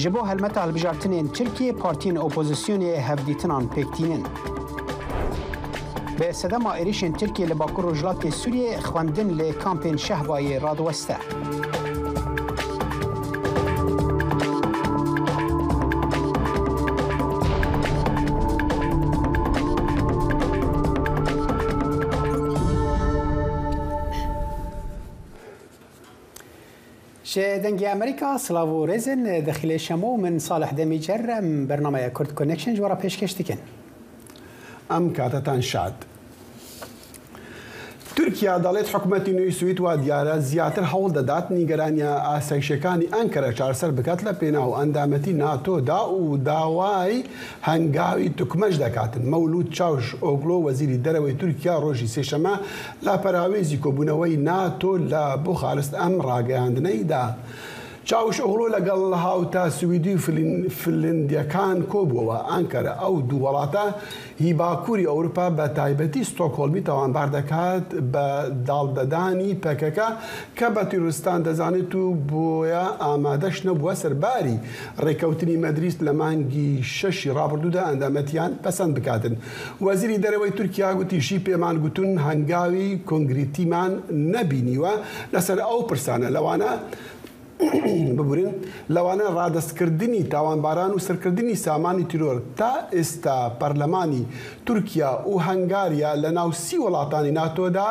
جبو هلمتا البجارتنين تركيا بارتين اوبوزيسيوني هفديتنان بيكتينين. به سدما ایریشن ترکیه لباکور رجلات سوریه خواندن لکامپین شهبای رادوسته. شدنگی امریکا سلاو رزن داخل شمو من صالح دمیجر برنامه کرد کونکشن جوارا پیشکش دکن. ام کاتتان شاد. ترکیا دەڵێت حکوومەتی نوێی سوید وا دیارە زیاتر هەوڵ دەدات نیگەرانیە ئاسایشەکانی ئەنکەرە چارەسەر بکات لە پێناو ئەندامەتی ناتۆدا و داوای هەنگاوی توکمەش دەکاتن. مەولود چاوش ئۆگلۆ وەزیری دەرەوەی تورکیا ڕۆژی سێشەمە لە پەراوێزی کۆبوونەوەی ناتۆ لە بوخارست ئەم ڕاگەیاندنەیدا. چاوش ئۆغڵۆ لەگەڵ هاوتا سویدی و فنلندیەکان کۆبووەوە ئەنکەرە ئەو دوو وڵاتە هی باکووری ئەوروپا بە تایبەتی ستۆکهۆلمی تاوانبار دەکات بە داڵدەدانی پەکەکە کە بە تیرۆریستان دەزانێت و بۆیە ئامادەش نەبووە سەرباری ڕێکەوتنی مەدریس لە مانگی شەشی ڕابردوودا ئەندامەتیان پەسەند بکاتن. وەزیری دەرەوەی تورکیا گوتیشی پێمان گوتون هەنگاوی کۆنگریتیمان نەبینیوە لەسەر ئەو پرسانە لەوانە ببورین لەوانە ڕادەستکردنی تاوانباران و سەرکردنی سامانی تیرۆر تا ئێستا پەرلەمانی تورکیا و هەنگاریا لە ناو 30 وڵاتانی ناتۆدا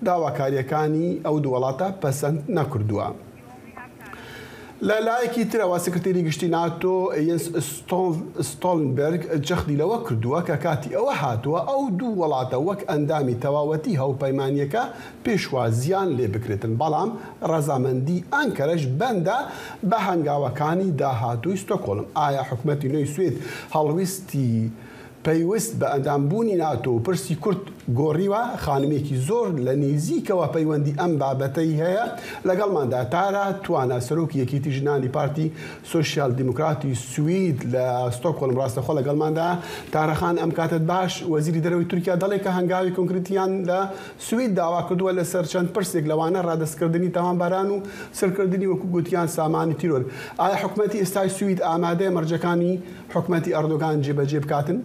داواکاریەکانی ئەو دوو وڵاتە پەسەند نەکردووە. لە لایەکی ترەوە سکرتێری گشتی ناتۆ یەنس ستۆلنبەرگ جەختی لەوە کردووە کە کاتی ئەوە هاتووە ئەو دوو وڵاتە وەک ئەندامی تەواوەتی هەوپەیمانیەکە پێشوازیان لێ بکرێتن، بەڵام ڕەزامەندی ئەنکەرەش بەندە بە هەنگاوەکانی داهاتووی ستۆکهۆلم. ئایا حکوومەتی نوێی سوێد هەڵویستی پەیوەست بە ئەندامبوونی ناتۆ و پرسی کورد گۆڕیوە؟ خانمێکی زۆر لە نێزیکەوە پەیوەندی ئەم بابەتەی هەیە لەگەڵماندا. تارە توانە سەرۆکی یەکێتی ژنانی پارتی سۆشیال دیموکراتی سوید لە ستۆکهۆلم ڕاستەخۆ لەگەڵماندا. تارەخان ئەم کاتت باش وەزیری دەرەوەی تورکیا دەڵێت کە هەنگاوی کۆنکریتیان لە سوید داوا کردووە لەسەر چەند پرسێک لەوانە ڕادەستکردنی تاوانباران و سەرکردنی وەکو گوتیان سامانی تیرۆر. ئایا حکوومەتی ئێستای سوید ئامادەیە مەرجەکانی حکوومەتی ئەردۆغان جێبەجێ بکاتن؟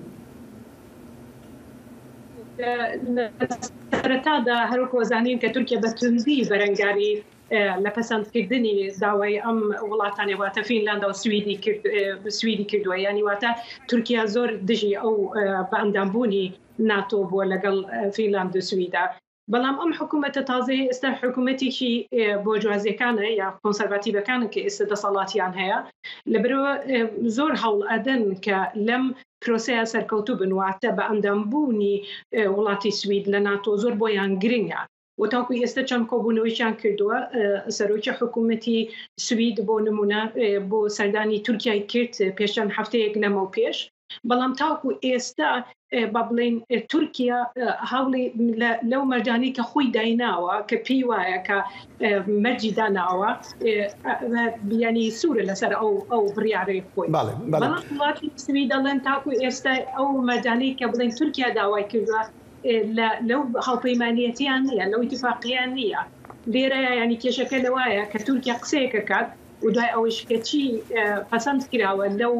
سەرەتادا هەروەکو زانین کە تورکیا بە توندی بەرەنگاری لە پەسەندکردنی داوای ئەم وڵاتانی واتە فینلاندا و سویدی کردووە، یانی واتە تورکیا زۆر دژی ئەو بە ئەندامبوونی ناتۆ بووە لەگەڵ فینلاند و سویدا. بەڵام ئەم حکوومەتە تازەی ئێستا حکوومەتێکی بۆرژوازیەکانە یا کۆنسەرڤاتیڤەکانە کە ئێستا دەسەڵاتیان هەیە لەبەرەوە زۆر هەوڵ ئەدەن کە لەم پرۆسەیە سەرکەوتوو بن، واتە بە ئەندامبوونی وڵاتی سوید لە ناتۆ زۆر بۆیان گرنگە. وتاکو ئێستا چەند کۆبوونەوەیشیان کردووە. سەرۆکی حکوومەتی سوید بۆ نمونە بۆ سەردانی تورکیای کرد پێشەن هەفتەیەک لەمە و پێش، بەڵام تاکو ئێستا با بڵێن تورکیا هەوڵی لەو مەرجانی کە خۆی دایناوە کە پێی وایە کە مەرجی داناوە بیانی سوورە لەسەر ئەو بڕیارەی خۆی. بەڵام وڵاتی سوید دەڵێن تاکو ئێستا ئەو مەرجانەی کە بڵێن تورکیا داوای کردووە لەو هەڵپەیمانیەتیان نییە، لەو ئیتیفاقیان نییە. لێرەیە ینی کێشەکە لەوایە کە تورکیا قسەیەکە کات و دوای ئەوەش کە چی پەسەند کراوە لەو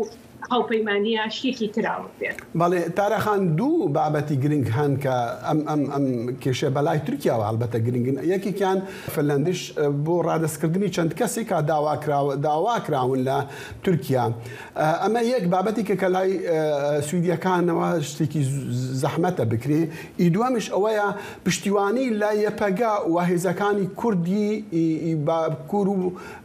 هەڵپەیمانیە شتێکی تراوە بێت. بەڵێ تارەخان دوو بابەتی گرنگ هەن کە ئەم کێشە بەلای تورکیاوە هەڵبەتە گرنگن. یەکێکیان فنلەندیش بۆ ڕادەستکردنی چەند کەسێک داواکراون لە تورکیا. ئەمە یەک بابەتێکە کە لای سویدیەکانەوە شتێکی زەحمەتە بکرێ. ئیدوەمیش ئەوەیە پشتیوانی لای یەپەگا و هێزەکانی کوردی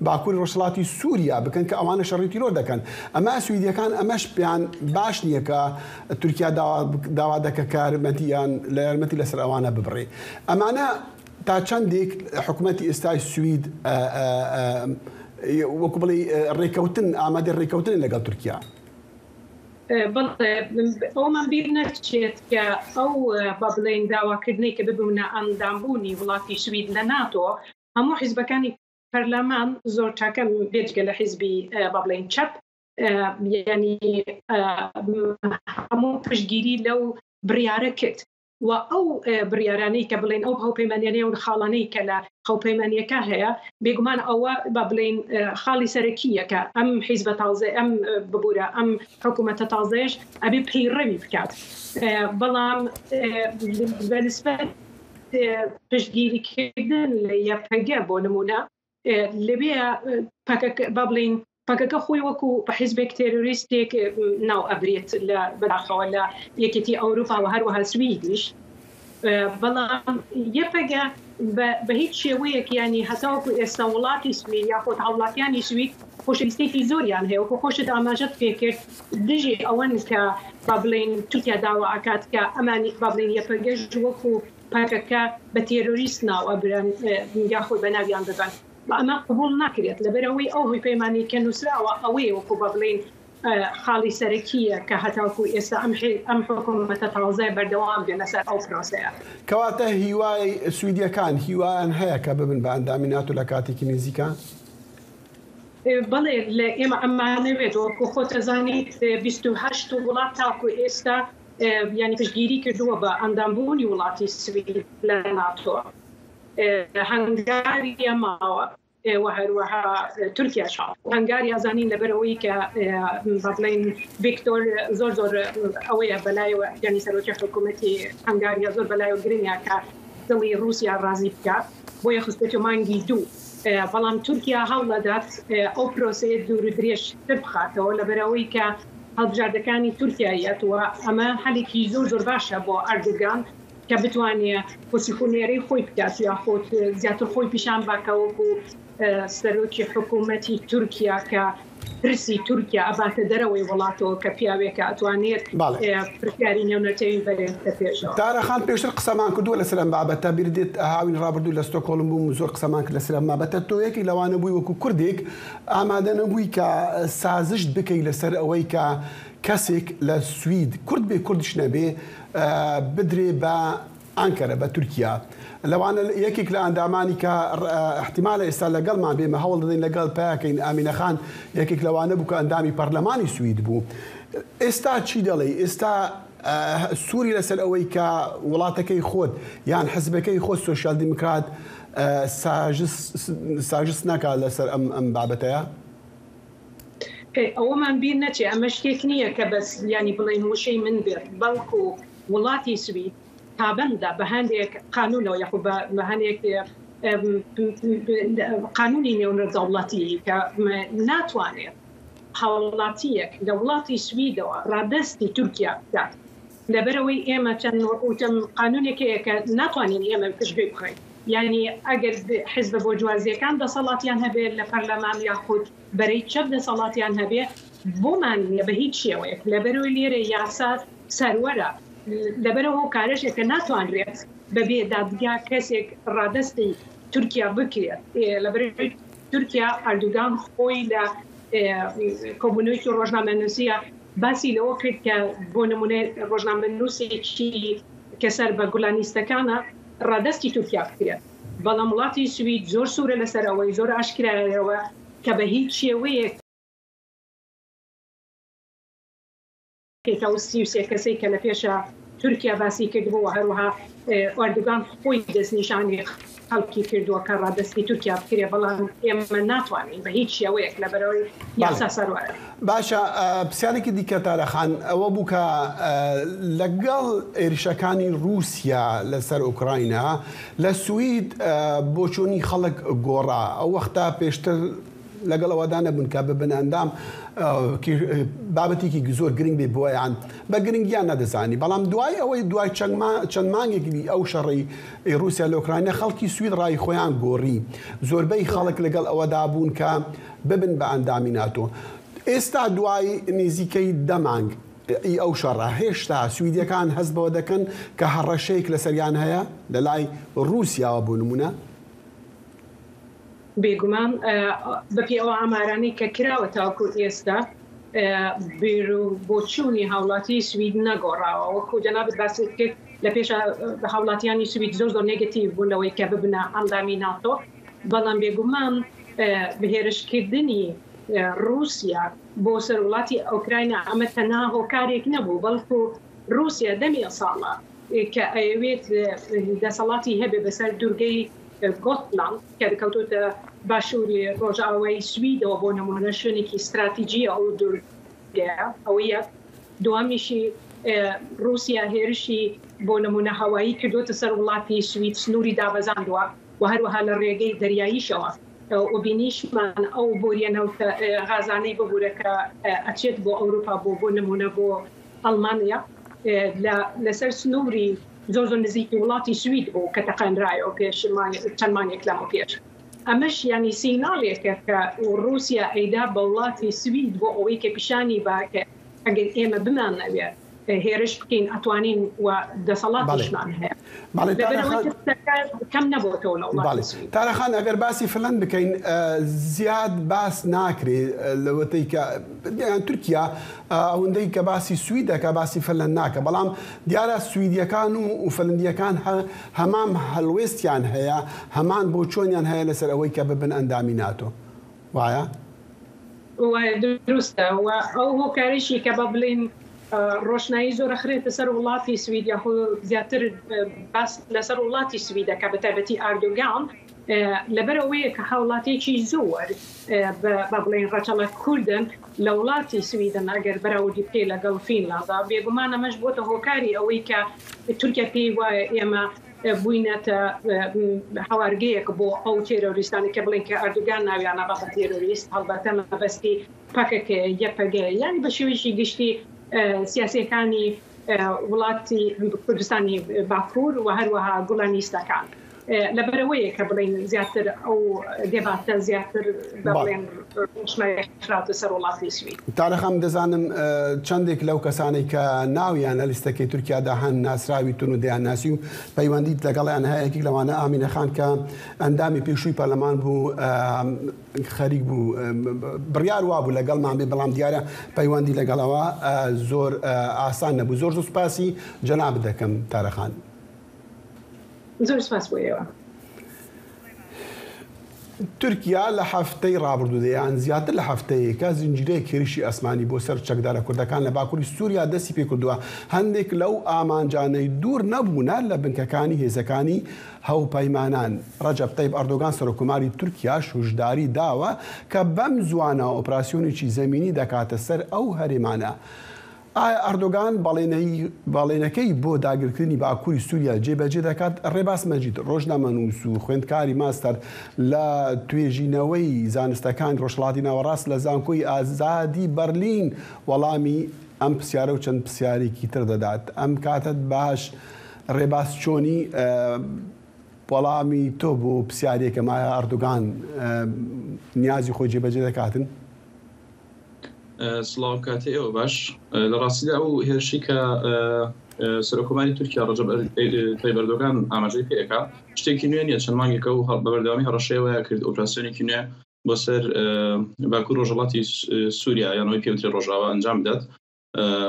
باکووری ڕۆژهەڵاتی سووریا بکەن کە ئەوانە شەڕی تیرۆر دەکەن. ئەمە سویدیەکان ئەمەش پێیان باش نییە کە تورکیا داوا دەکە کە یارمەتیان لە یارمەتی لەسەر ئەوانە ببڕێ. ئەمانە تا چەندێک حکوومەتی ئێستای سوید وەکو بڵێ ڕێکەوتن ئامادە ڕێکەوتن لەگەڵ تورکیا؟ بەڵێ ئەومان بیر نەچێت کە ئەو با بڵێن داواکردنەی کە ببوونە ئەندامبوونی وڵاتی سوید لە ناتۆ هەموو حیزبەکانی پەرلەمان زۆر چاکە بێجگە لە حیزبی با بڵێن چەپ ینی هەموو پشتگیری لەو بڕیارە کرد. و ئەو بڕیارانەی کە بڵێن ئەو هاوپەیمانیانەیە و خاڵانەی کە لە هاوپەیمانیەکە هەیە بێگومان ئەوە با بڵێن خاڵی سەرەکیەکە ئەم حیزبە تازە ئەم ببوورە ئەم حکوومەتە تازەیەش ئەبێ پەیڕەوی بکات بەڵام بەنسبەت پشتگیریکردن لە یەکپەگە بۆ نمونە لەبێ با بڵێن پاکەکە خۆی وەکو بە حیزبێک تێرۆریستێک ناو ئەبرێت لە بەداخەوە لە یەکێتی ئەوروپا و هەروەها سویدیش بەڵام یەکپەگە بە هیچ شێوەیەک ینی هەتاوەکو ئێستا وڵاتی سوید یاخۆت هاوڵاتیانی سوید خۆشەویستێکی زۆریان هەیە وەکو خۆشت ئاماژەت پێکرد دژێ ئەوەن کە با بڵێن تورکیا داوا ئاکات کە ئەمانی با بڵێن یەکپەگەش وەکو پاکەکە بە تێرۆریست ناو ئەبرن یاخۆی بە ناویان ببن ئەمە قبول ناکرێت لەبەرەوەی ئەو هۆیپەیمانی کە نووسراوە ئەوەیە وەکو بە بڵێن خاڵی سەرەکیە کە هەتاوەکو ئێستا ئەم حکوومەتە تاوازای بەردەوام بێ لەسەر ئەو پرۆسەیە کەواتە هیوای سویدیەکان هیوایان هەیە کە ببن بە ئەندامی ناتۆ لە کاتێکی نزیکە بەڵێ لە ئێمە ئەمانەوێت وەکو خۆتەزانیت 28 وڵات تاکو ئێستا ینی پشتگیری کردووە بە ئەندامبوونی وڵاتی سوید لە ناتۆ هەنگاریە ماوە وهروها تورکیا شاف هەنگاری ئازانین لەبەرەوەی کە بڵێن ڤیکتۆر زۆر ئەوەیە بەلایەوە ینی سەرۆکی حکوومەتی هەنگاریە زۆر بەلایەوە گرنگە کە دڵی رووسیا ڕازی بکات بۆیە خستێت مانگی دوو بەڵام تورکیا هەوڵەدات ئەو پرۆسەیە دوور و درێژ بخاتەوە لەبەرەوەی کە هەڵبژاردەکانی تورکیایەتەوە ئەمە هەلێکی زۆر باشە بۆ ئەردوگان کە بتوانێت پۆسیفۆنێرەی خۆی بکات یاخۆت زیاتر خۆی پیشان باکەوەکو سەرۆکی حکوومەتی تورکیا کە پرسی تورکیا ئەباتە دەرەوەی وڵاتەوە کە پیاوێکە ئەتوانێت پرسیاری نێونەتەوەی بەرێتە پێشەوە. تارەخان پێشتر قسەمان کردووە لەسەر ئەم بابەتە بیردێت هاوین ڕابردوو لە ستۆکۆڵم بووم زۆر قسەمان کرد لەسەر ئەم بابەتە تۆ یەکی لەوانە بووی وەکو کوردێک ئامادە نەبووی کە سازشت بکەی لەسەر ئەوەی کە کەسێک لە سوید کورد بێ کوردش نەبێ بدرێ بە ئەنکەرە بە تورکیا لەوانە یەکێک لە ئەندامانی کە احتیمالە ئێستا لەگەڵمان بێمە هەوڵ دەدەین لەگەڵ پاکەین ئامینە خان یەکێک لەوانە بوو کە ئەندامی پەرلەمانی سوید بوو ئێستا چی دەڵێ ئێستا سووری لەسەر ئەوەی کە وڵاتەکەی خۆت یان حزبەکەی خۆت سۆشیال دیموکرات ساژس ناکات لەسەر ئەم بابەتەیە ئەوەمان بیر نەچێ ئەمە شتێک نییە کە بەس ینی بڵێن وشەی من بێت بەڵکو وڵاتی سوید پابەندە بە هەندێک قانونەوە یاخو بە هەندێک قانونی نێونەردەوڵەتی کە ناتوانێت هاوڵاتیەک لە وڵاتی سویدەوە ڕادەستی تورکیا بکات لەبەرەوەی ئێمە چەند وەکوتم قانونێکەیە کە ناتوانین ئێمە پشتگوێ بخەین یعنی ئەگەر حیزبە بۆ جوازیەکان دەسەڵاتیان هەبێت لە پەرلەمان یاخود بەرەی چەپ دەسەڵاتیان هەبێت بۆمان بە هیچ شێوەیەک لەبەرەوەی لێرە یاسا سەروەرە لەبەرەوە کارێشێکە ناتوانرێت بەبێ دادگا کەسێک ڕادەستی تورکیا بکرێت لەبەرەوەی تورکیا ئەردوگان خۆی لە کۆبوونەوەی ڕۆژنامەنووسیە باسی لەوە کرد کە بۆ نمونە ڕۆژنامەنووسێکی کەسەر بە گوڵانیستەکانە ڕادەستی تورکیا بکرێت بەڵام وڵاتی سوید زۆر سوورە لەسەرەوەی زۆر ئاشکرایەوە کە بە هیچ شێوەیەک کەسێک کە لە پێشە تورکیا باسی کردبووە هەروەها ئەردوگان خۆی دەستنیشانی خەڵکی کردووە کە ڕادەستی تورکیا بکرێ بەڵام ئێمە ناتوانین بە هیچ شێوەیەک لەبەرەوەی یاسا سەروەرە. باشە پرسیارێکی دیکە تارەخان ئەوە بوو کە لەگەڵ ئێرشەکانی رووسیا لەسەر ئوکراینە لە سوید بۆچوونی خەڵک گۆڕا ئەو وەختا پێشتر لەگەڵ ئەوەدا نەبوون کە ببن ئەندام بابەتێکی زۆر گرنگ بێ بۆیان بە گرنگیان نەدەزانی بەڵام دوای ئەوەی دوای چەند مانگێکی ئەو شەڕی رووسیا لە ئوکراینە خەڵکی سوید ڕای خۆیان گۆڕی زۆربەی خەڵک لەگەڵ ئەوەدا بوون کە ببن بە ئەندامی ناتۆ ئێستا دوای نزیکەی دەمانگ ئەو شەڕە هێشتا سویدیەکان هەست بەوە دەکەن کە هەڕەشەیەک لەسەریان هەیە لە لای رووسیاوە بۆ نمونە بێگومان بەپی ئەوە ئامارانەی کە کراوە تاوەکو ئێستا بۆچوونی هاوڵاتی سوید نەگۆڕاوە وەکو جەنابەت باسی کرد لە پێش هاوڵاتیانی سوید زۆر نێگەتیڤ بوون لەوەی کە ببنە ئەندامی ناتۆ بەڵام بێگومان بەهێرشکردنی رووسیا بۆ سەر وڵاتی ئۆکراینە ئەمە تەنها هۆکارێک نەبوو بەڵکو رووسیا دەمی ساڵە کە ئەوێت دەسەڵاتی هەبێ بەسەر دوورگەی گۆتلاند کە دەکەوتۆتە باشووری ڕۆژئاوای سویدەوە بۆ نمونە شوێنێکی استراتیجیە ئەو دوورگەیە ئەوە یەک. دووەمیشی رووسیا هێرشی بۆ نمونە هەوایی کردوتە سەر وڵاتی سوید سنووری دابەزاندووە و هەروەها لە ڕێگەی دەریاییشەوە وبینیشمان ئەو بۆریەنەوتە غازانەی ببوورەکە ئەچێت بۆ ئەوروپا بۆ نمونە بۆ ئەڵمانیا لەسەر سنووری زۆر نزیکی وڵاتی سوید بوو کە تەقەنرایەوە پێش چەند مانگێک لەمە پێش. ئەمەش ینی سیناڵێکە کە رووسیا ئەیدا بە وڵاتی سوید بۆ ئەوەی کە پیشانی باکە ئەگەر ئێمە بمانەوێت هێرش بکەین ئەتوانین و دەسەڵاتیشمان هەیە کەم نەبووەوە لە وڵاتی سوید. تارەخان ئەگەر باسی فلەند بکەین زیاد باس ناکرێت لەوەتەی کە تورکیا ئەوەندەی کە باسی سویدەکە باسی فلەند ناکە بەڵام دیارە سویدیەکان و فلەندیەکان هەمان هەڵوێستیان هەیە هەمان بۆ چۆنیان هەیە لەسەر ئەوەی کە ببن ئەندامی ناتۆ وایە؟ دروستە ئەو هۆکارێکی کە بە بڵین ڕۆشنایی زۆر خرێتە سەر وڵاتی سویدیا خۆ زیاتر باس لەسەر وڵاتی سویدەکە بە تایبەتی ئاردۆگان لەبەرەوەیە کە هاوڵاتێکی زۆر بە بڵین ڕەچەڵە کوردن لە وڵاتی سویدن ئەگەر بەراوردی بکەی لەگەڵ فینلاندا بێگومان ئەمەش بۆتە هۆکاری ئەوەی کە تورکیا پێی وایە ئێمە بووینەتە هەوارگەیەک بۆ ئەو تێرۆریستانی کە بڵین کە ئەردوگان ناویانە بە تێرۆریست هەڵبەتە مەبەستی پەکەکە یەپەگەیە یانی بە شێوەیەکی گشتی سیاسیەکانی وڵاتی کوردستانی باکوور و هەروەها گوڵانیستەکان لەبەرەوەیە کە بڵین زیاتر ئەو دێباتە زیاتر بڵێن ڕۆشنایەکراتە سەر وڵاتی سوید. تارەخەم دەزانم چەندێک لەو کەسانەی کە ناویان لە لیستەکەی تورکیادا هەن ناسراوی تون و دەیانناسی و پەیوەندیت لەگەڵیان هەیە یەکێک لەوانە ئامینە خان کە ئەندامی پێشووی پەرلەمان بوو خەریک بوو بڕیار وابوو لەگەڵمان بێ بەڵام دیارە پەیوەندی لەگەڵەوە زۆر ئاسان نەبوو. زۆر سوپاسی جەناب دەکەم تارەخان. زۆر سپاس بۆ ئێوە. تورکیا لە هەفتەی ڕابردوودەیان زیاتر لە هەفتەیەکە زنجیرەیە کێریشی ئەسمانی بۆ سەر چەکدارە کوردەکان لە باکووری سووریا دەستی پێ کردووە. هەندێک لەو ئامانجانەی دوور نەبوونە لە بنکەکانی هێزەکانی هەوپەیمانان. ڕەجەب تەیب ئەردۆگان سەرۆکوماری تورکیا شوژداری داوە کە بەم زوانە ئۆپراسیۆنێکی زەمینی دەکاتە سەر ئەو هەرێمانە. ئایا ئەردۆگان باڵێنەکەی بۆ داگیرکردنی باکووری سووریا جێبەجێ دەکات؟ ڕێباس مەجید ڕۆژنامەنووس و خوێندکاری ماستەر لە توێژینەوەی زانستەکان ڕۆژهەڵاتی ناوەڕاست لە زانکۆی ئازادی بەرلین وەڵامی ئەم پرسیارە و چەند پرسیارێکی تر دەدات. ئەم کاتت باش ڕێباس چۆنی وەڵامی تۆ بۆ پرسیارێکە مایە ئەردۆگان نیازی خۆی جێبەجێ دەکاتن؟ سڵاو کاتی ئێوە باش لە ڕاستیدا ئەو هێرشی کە سەرۆکۆماری تورکیا ڕەجەب تەیب ئەردۆغان ئاماژەی پێەکە شتێکی نوێ نیە. چەند مانگێکە و بەبەردەوامی هەڕەشەیەوەیە کرد ئۆپراسیۆنێکی نوێ بۆ سەر باکوور ڕۆژهەڵاتی سووریا یانەوەی پێوترێ ڕۆژاوا ئەنجام بدات.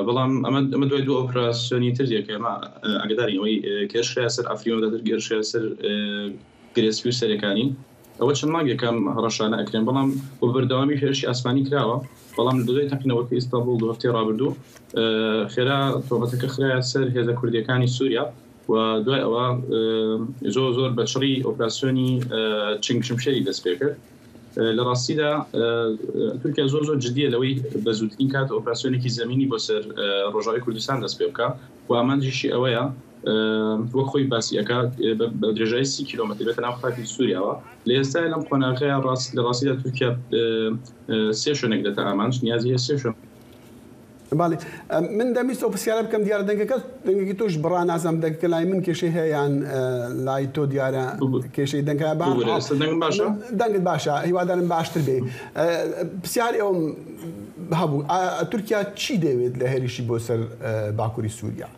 بەڵام ئەمە دوای دوو ئۆپراسیۆنی تر دیەکە ئێمە ئەگەدارینەوەی کێشخەیە سەر ئەفریۆداتر گێرشەیە سەر گرێسپی و سەرەکانی ئەوە چەند مانگێکم هەڕەشانە ئەکرێن بەڵام بۆ بەردەوامی هێرشی ئاسمانی کراوە. بەڵام دوای تەقینەوەکە ئیستانبول دو هەفتەی ڕابردوو خێرا تۆمەتەکە خرایە سەر هێزە کوردیەکانی سووریا و دوای ئەوە زۆر بەچڕی ئۆپراسیۆنی چنگشمشێری دەست پێ کرد. لە ڕاستیدا تورکیا زۆر جدیە لەوەی بە زووترین کات ئۆپراسیۆنێکی زەمینی بۆ سەر ڕۆژاوی کوردستان دەست پێ بکە و ئامانجیشی ئەوەیە وەک خۆی باسیەکە بە درێژایی 30 کیلۆمەتر بێتە ناو خاکی سووریاوە. لە ئێستا لەم قۆناغەیە لە ڕاستیدا تورکیا سێ شوێنێک دەتە ئامانج نیازی هەیە سێ شوێن. باڵێ من دەمیست ئەو پرسیارە بکەم دیارە دەنگەکەی تۆش بڕا نازانم دەنگەکە لای من کێشەی هەیە یان لای تۆ دیارە کێشەی دەنگە دەنگت باشە هیوادارم باشتر بێ. پرسیاری ئەوم هەبوو تورکیا چی دەوێت لە هێرشی بۆ سەر باکووری سووریا؟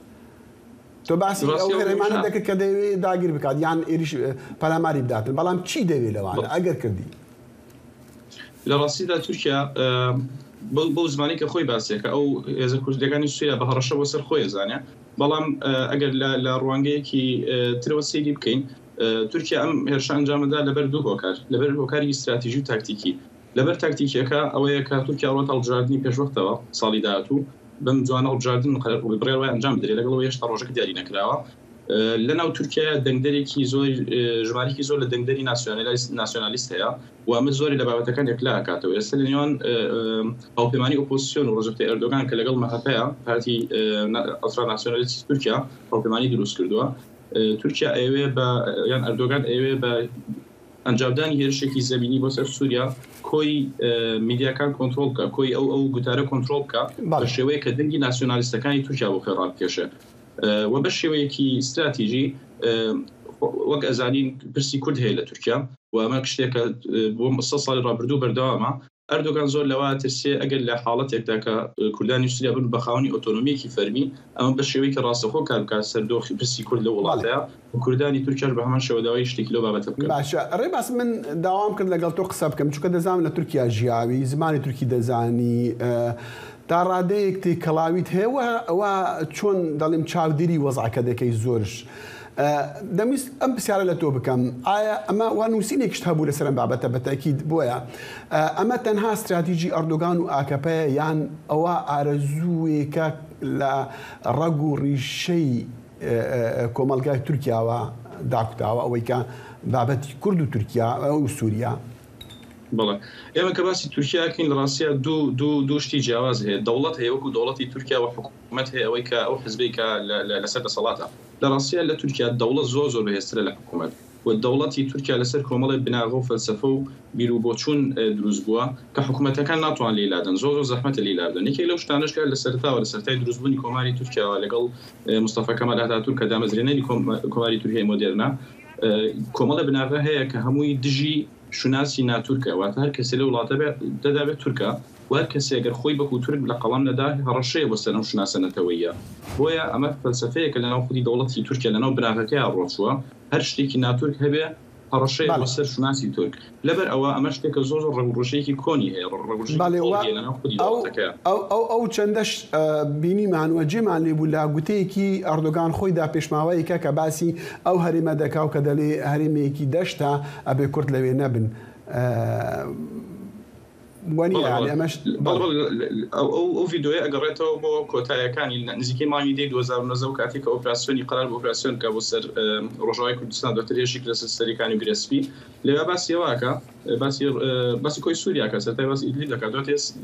تۆ باسی ئەو هەرێمانە دەکرد کە دەوێت داگیر بکات یان ئێریش پەلاماری بداتن بەڵام چی دەوێت لەوانە ئەگەر کردی؟ لە ڕاستیدا تورکیا بۆ زمانی کە خۆی باسیەکە ئەو هێزە کوردەکانی سووریا بە هەڕەشە بۆ سەر خۆی زانێ بەڵام ئەگەر لە ڕوانگەیەکی ترەوە سەیری بکەین تورکیا ئەم هێرشە ئەنجامەدا لەبەر دوو هۆکار لەبەر هۆکاری استراتیژی و تاکتیکی. لەبەر تاکتیکیەکە ئەوەیە کە تورکیا ڕۆتە هەڵبژاردننی پێشوەختەوە ساڵی داهاتوو بم جوانە هەڵبژاردن بڕێوە ئەنجام بدرێت لەگەڵەوە هێشتا ڕۆژێک دیاری نەکراوە لەناو تورکیا دەنگدەرێکی زۆر ژمارەی زۆر لە دەنگدەری ناسیۆنالیست هەیە و ئەمە زۆری لە بابەتەکان یەکلا ئاکاتەوە ئێستا لە نێوان هاوپەیمانی ئۆپۆزیسیۆن و ڕەجەب تایب ئەردۆغان کە لەگەڵ مەهەپەیە پارتی ئەڵترا ناسیۆنالیستی تورکیا هاوپەیمانی دروست کردووە تورکیا ئەوێ بە یان ئەردۆغان ئەوێ بە ئەنجامدانی هێرشێکی زەمینی بۆ سەر سووریا کۆی میدیاکان کۆنتترۆل بکە کۆی ئەو گوتارە کۆنتترۆل بکە بە شێوەیە کە دەنگی ناسیۆنالیستەکانی تورکیا بۆ خێڕان بکێشێ و بە شێوەیەکی استراتیژی وەک ئەزانین پرسی کورد هەیە لە تورکیا و ئەمە شتێکە بۆ 100 ساڵی ڕابردوو بەردەوامە ئەردۆغان زۆر لەوە ترسێ ئەگەر لە حاڵەتێکدا کە کوردانی سووریا بن بە خاوەنی ئۆتۆنۆمیەکی فەرمی ئەمە بە شێوەیە کە ڕاستەخۆ کار بکات سەردۆخی پرسی کورد لە وڵاتەیە و کوردانی تورکیاش بە هەمان شێوەداوای شتێکی لەو بابەتە بکەن. باشە ڕێباس من داوام کرد لەگەڵ تۆ قسە بکەم چونکە دەزانم لە تورکیا ژیاوی زمانی تورکی دەزانی تا ڕادەیەکتی کەڵاویت هەیە ئەوە چۆن دەڵێم چاودێری وەزعەکە دەکەی زۆرش دەمویست ئەم پرسیارە لە تۆ بکەم ئایا ئەمە وا نووسینێکیشت هەبوو لەسەر ئەم بابەتە بەتەکید بۆیە ئەمە تەنها استراتیژی ئەردۆغان و ئاکەپەیە یان ئەوە ئارەزووێکە لە ڕەگ و ڕیشەی کۆمەلگای تورکیاوە داکوتاوە ئەوەی کە بابەتی کورد و تورکیا و سووریا بەڵێ ئێمە کە باسی تورکیاکەین لە ڕاستیە دوو شتی جیاواز هەیە دەوڵەت هەیە وەکو دەوڵەتی تورکیا و حکوومەت هەیە ئەوەی کە ئەو حزبێکە لەسەر دەسەڵاتە لە ڕاستیە لە تورکیا دەوڵەت زۆر بەهێزترە لە حکوومەت و دەوڵەتی تورکیا لەسەر کۆمەڵی بناغە و فەلسەفە و بیرروبۆچوون دروست بووە کە حکوومەتەکان ناتوان لێلادن زۆر زەحمەتە لێلادن یەکێک لەو شتانەشکە لە سەرتاوە لە سەرای دروستبوونی کۆماری تورکیاوە لەگەڵ مستەفا کەمال ئاتاتورک کە دامەزرێنەری کۆماری تورکیای مۆدێرنە کۆمەڵە بناغە هەیە کە هەمووی دژی شوناسی ناتورکە واتە هەر کەسێ لە وڵاتە دەدابێت تورکە و هەر کەسێ ئەگەر خۆی بەکو تورک لە قەڵام نەدا هەڕەشەیە بۆ سەر ئەم شوناسە نەتەوەیە بۆیە ئەمە فەلسەفەیەکە لەناو خودی دەوڵەتی تورکیا لەناو بناغەکەی ڕۆچووە هەر شتێکی ناتورک هەبێ هەڕەشەیە بۆ سەر شوناسی تورک لەبەر ئەوە ئەمە شتێکە زۆر ڕێگوڕژەیەکی کۆنی هەیە ئەو چەندەش بینیمان وە جێمان لێبوو لا گوتەیەکی ئەردۆغان خۆیدا پێشماوەیەکە کە باسی ئەو هەرێمە دەکاو کە دەڵێ هەرێمەیەکی دەشتا ئەبێ کورد لەوێ نەبن ئەو ڤیددیۆی ئەگەڕێتەوە بۆ کۆتاییەکانی نزیکەی مانگی 2009 کاتێک ئۆپراسیۆنی قرار بۆ ئۆپراسیۆن کە بۆ سەر ڕۆژاوای کوردستان دۆکتەر هێشێک لەسەر سەریەکانی و گرێسپی لێوە باسیەوەکە باسی کۆی سووریاکە سەرای باسی ئیدلیب دەکات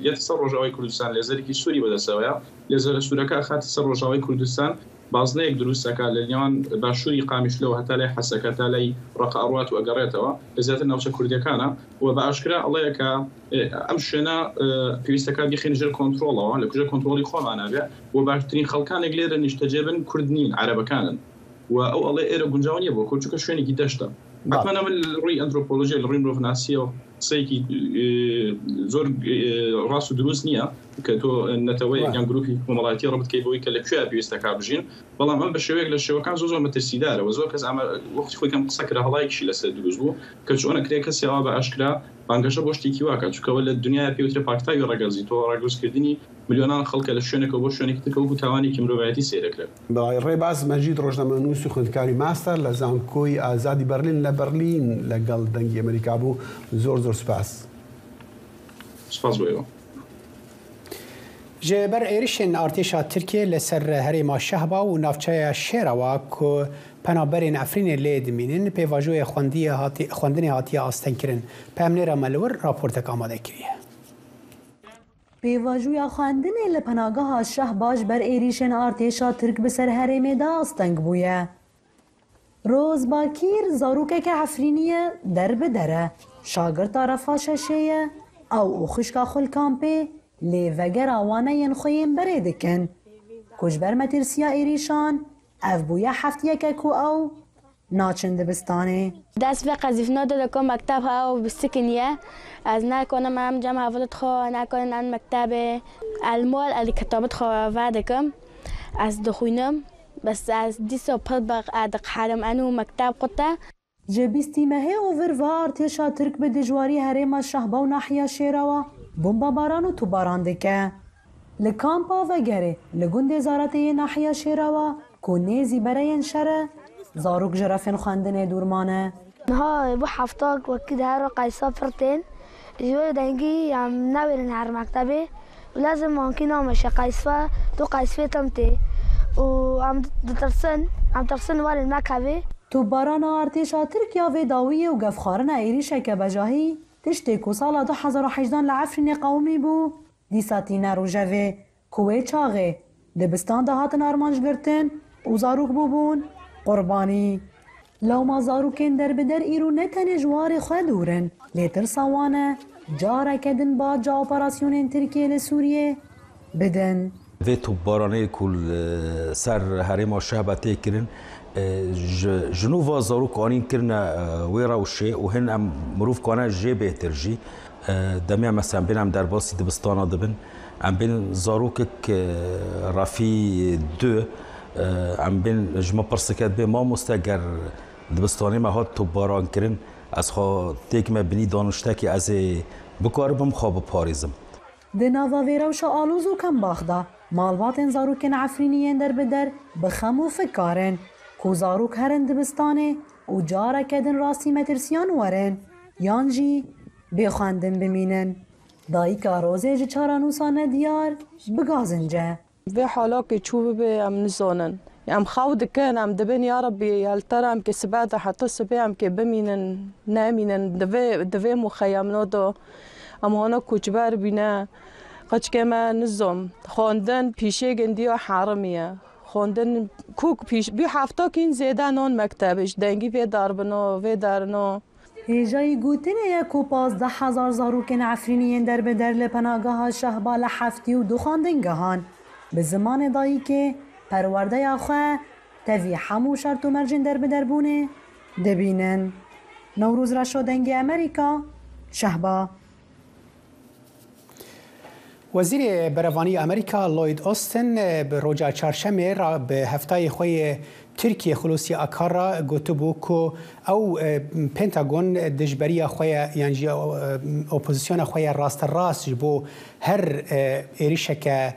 یەتە سەر ڕۆژاوای کوردستان لێزەرێکی سووری بەدەستەوەیە لێزەرە سوورەکە خاتی سەر ڕۆژاوای کوردستان بازنەیەک دروستەکە لە نێوان باشووری قامیشلەوە هەتا لای حەسەکە تا لای ڕقەڕات و ئەگەڕێتەوە لە زیاتر ناوچە کوردەکانە و بە ئاشکرا ئەڵەیەکە ئەم شوێنە پێویستەکە بخێن ژێر کۆنتترۆڵەوە لە کوژە کۆنتترۆلی خۆمانەبێ و باشترین خەڵکانێک لێرە نیشتەجێبن کورد نین عەرەبەکانن و ئەو ئەڵێ ئێرە گونجاو نییە بۆ کورچووکە شوێنێکی دەشتە حتمما من ڕووی ئەنتروپۆلۆژی لە ڕووی مرۆڤناسیەوە قسەیەکی زۆر ڕاست و دروست نییە کە تۆ نەتەوەی یان گروپی کۆمەڵایەتی ڕەبت بکەی بۆی کە لەکوێ پێویستەکە بژین بەڵام ئەم بە شێوەیەک لە شێوەکان زۆر مەترسیدارەوە زۆر کەس ئەمە وەختی خۆی کەم قسە کرا هەڵایەکیشی لەسەر دروست بوو کە چۆنە کرێ کەسیەوە بە ئاشکرا بانگەشە بۆ شتێکی واکە چونکەوە لە دنیای پێوترە پاکتاوی ڕەگەزی تۆ ڕاگەزکردنی میلیۆنان خەڵکە لە شوێنێکە بۆ شوێنێکی ترکە وەکو تاوانێکی مرۆڤایەتی سێرەکرێت. ڕێباز مەجید ڕۆژنامەنووس و خوێندکاری ماستەر لە زانکۆی ئازادی بەرلین لە بەرلین لەگەڵ دەنگی ئەمریکا بوو زۆر سپاس. سپاس بۆیەوە. جبر ایریشن ارتشا ترکیه لسر هریما شهبا و نافچه شیروا که پنابرین افرین لید مینن پیواجوی خواندنی هاتی آستن کرن پامنیر ملور راپورتک آماده کریه. پیواجوی خواندنی لپناگاه شهباش بر ایریشن ارتشا ترک بسر هریمه دا آستنگ بویه. روز باکیر زاروکه که افرینیه در به دره شاگر طرفا ششه او خشکا خل کامپی لی وگر آوانه ین خویم بره دکن. کجبر مترسیا ایریشان اف بویا هفتیه که کو او ناچنده بستانه. دست به قذیفنا داده که مکتب ها و بستکنیه از نکنم هم جمع حوالت خواه نکنم ان مکتب المال علی کتابت خواه وعده کم از دخوینم بس از دیسا پل بق ادق حالم انو مکتب قطه جبیستی مهی اوور و ارتشا ترک به دجواری هریم شهبا و ناحیه شیروا بمبا باران و تو باران دکه لکامپا و گره لگند زارته ناحیه شیروا کنیزی برای شره زاروک جرفین خواندن دورمانه ها بو حفتاق وكده هارو قايصة فرتين جوي دنجي ناويرن هار مكتبي ولازم ممكن مش قايسفة تو قايسفة تمتي وعم ترسن وال المكابي توباران ارتشا تركيا في داوية وقفخارنا إيريشا كبجاهي تشتكو سالا 2018 لعفرين قومي بو دي ساتينا روجافي كوي چاغي دبستان دهاتن ارمانج گرتن وزاروك بوبون قرباني لو ما زاروكين در بدر إيرو نتن جوار خدورن ليتر سوانه جارة كدن بعد جا اوپراسيونين تركيا لسوريا بدن في توبارانه كل سر هرم الشهبة تكرن جنوبا زاروك آنين كرنا ويرا وشي وهن مروف كانا جي بهترجي دميا مثلا بينهم در باسی دبستانا دبن عم بين زاروكك رافي دو عم بين جمع برسكات بين ما مستقر دبستاني ما هات توباران كرن از خوا تيك ما بني دانشتاكي از بكاربم خواب باريزم دناوا ويروشا آلوزو كم باخدا مالباتن زاروكن عفرينيين در بدر بخمو فكارن كو زاروك هرن دبستاني و جارة كدن راسي مترسيان ورن يانجي بخواندن بمينن دايكا روزي جي چارانوسانه ديار بغازنجه في حالاكي تشوف بي ام نزونن ام خاود كان ام دبن يا ربي هالترى ام كسبات حتى سبي ام كبمينن نامينن دفي مخيمنا دو ام هنا كوچبر بينا قچ كما نزوم خوندن پیشه گندی حرمیه خوندن کوک پیش بی هفته کین زیده نان مکتبش دنگی وی داربنو وی دارنو هیجای گوتنه یکو 15,000 زاروکن عفرینیین در بدر لپناگاه شهبا لحفتی و دو خواندنگهان به زمان دایی که پرورده آخواه توی همو شرط و مرجن در بدر بونه دبینن نوروز را شدنگ امریکا شهبا وزیر بروانی امریکا لوید اوستن به روزا چهارشنبه را به هفته خوی ترکیه خلوصی آکارا گوته بو کو او پنتاگون دجبری خوی یعنی اپوزیسیون خوی راست بو هر ایریشک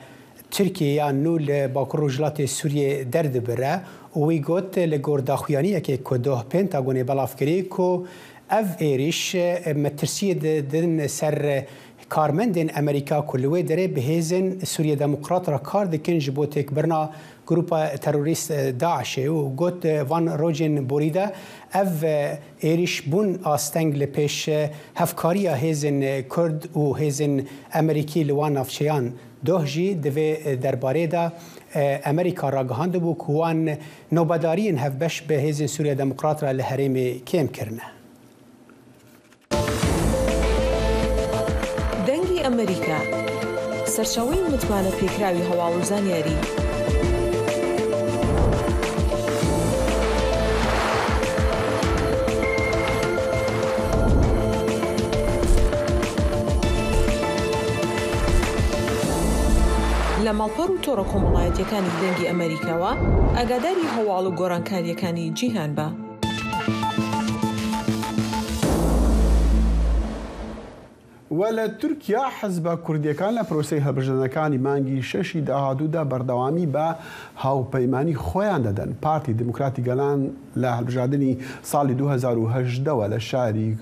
ترکیه یا نول باکر رجلات سوریه درد بره و وی گوت لگور داخویانی که کدوه پنتاگون بلافکری کو اف ایریش مترسی دن سر کارمندین امریکا کلوی داره به هیزن سوریه دموکرات را کار دکن جبو تکبرنا گروپا تروریست داعش و گوت وان روجن بوریده اف ایریش بون آستنگ لپیش هفکاری هیزن کرد و هیزن امریکی لوان افشیان دوه جی دوی درباره دا امریکا را گهانده بو کوان نوبدارین هفبش به هیزن سوریه دموکرات را لحریم کم کرنه ئەمریکا سەرچاوەی متمانە پێکراوی هەواڵ و زانیاری لە ماڵپەڕ و تۆڕە کۆمەڵایەتیەکانی دەنگی ئەمریکاوە ئاگاداری هەواڵ و گۆڕانکاریەکانی جیهان بە. ولا تركيا حزب كردية كان لبروسي هبرجنكاني مانجي ششي داهادودا بردوامي با هاو بيماني خويان ددن بارتي ديمقراطي قالان لهالبجادني صالي 2018 ولا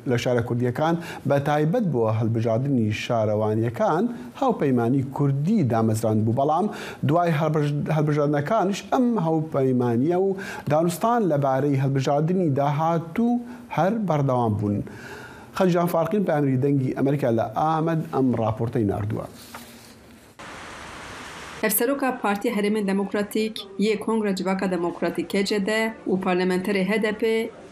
لشارع كردية كان بتايبت بو هالبجادني شاروانية كان هاو بيماني كردي دامزران بو بلام دواي هالبجادنكانش ام هاو بيماني و دانستان لباري هالبجادني داهاتو هر بردوام بون خلجان فارقين بأمري دنگي أمريكا لآمد أم راپورتين أردوا هفسروكا بارتي هرمين ديمقراطيك يه كونغرا جواكا ديمقراطيك جده و پارلمنتري HDP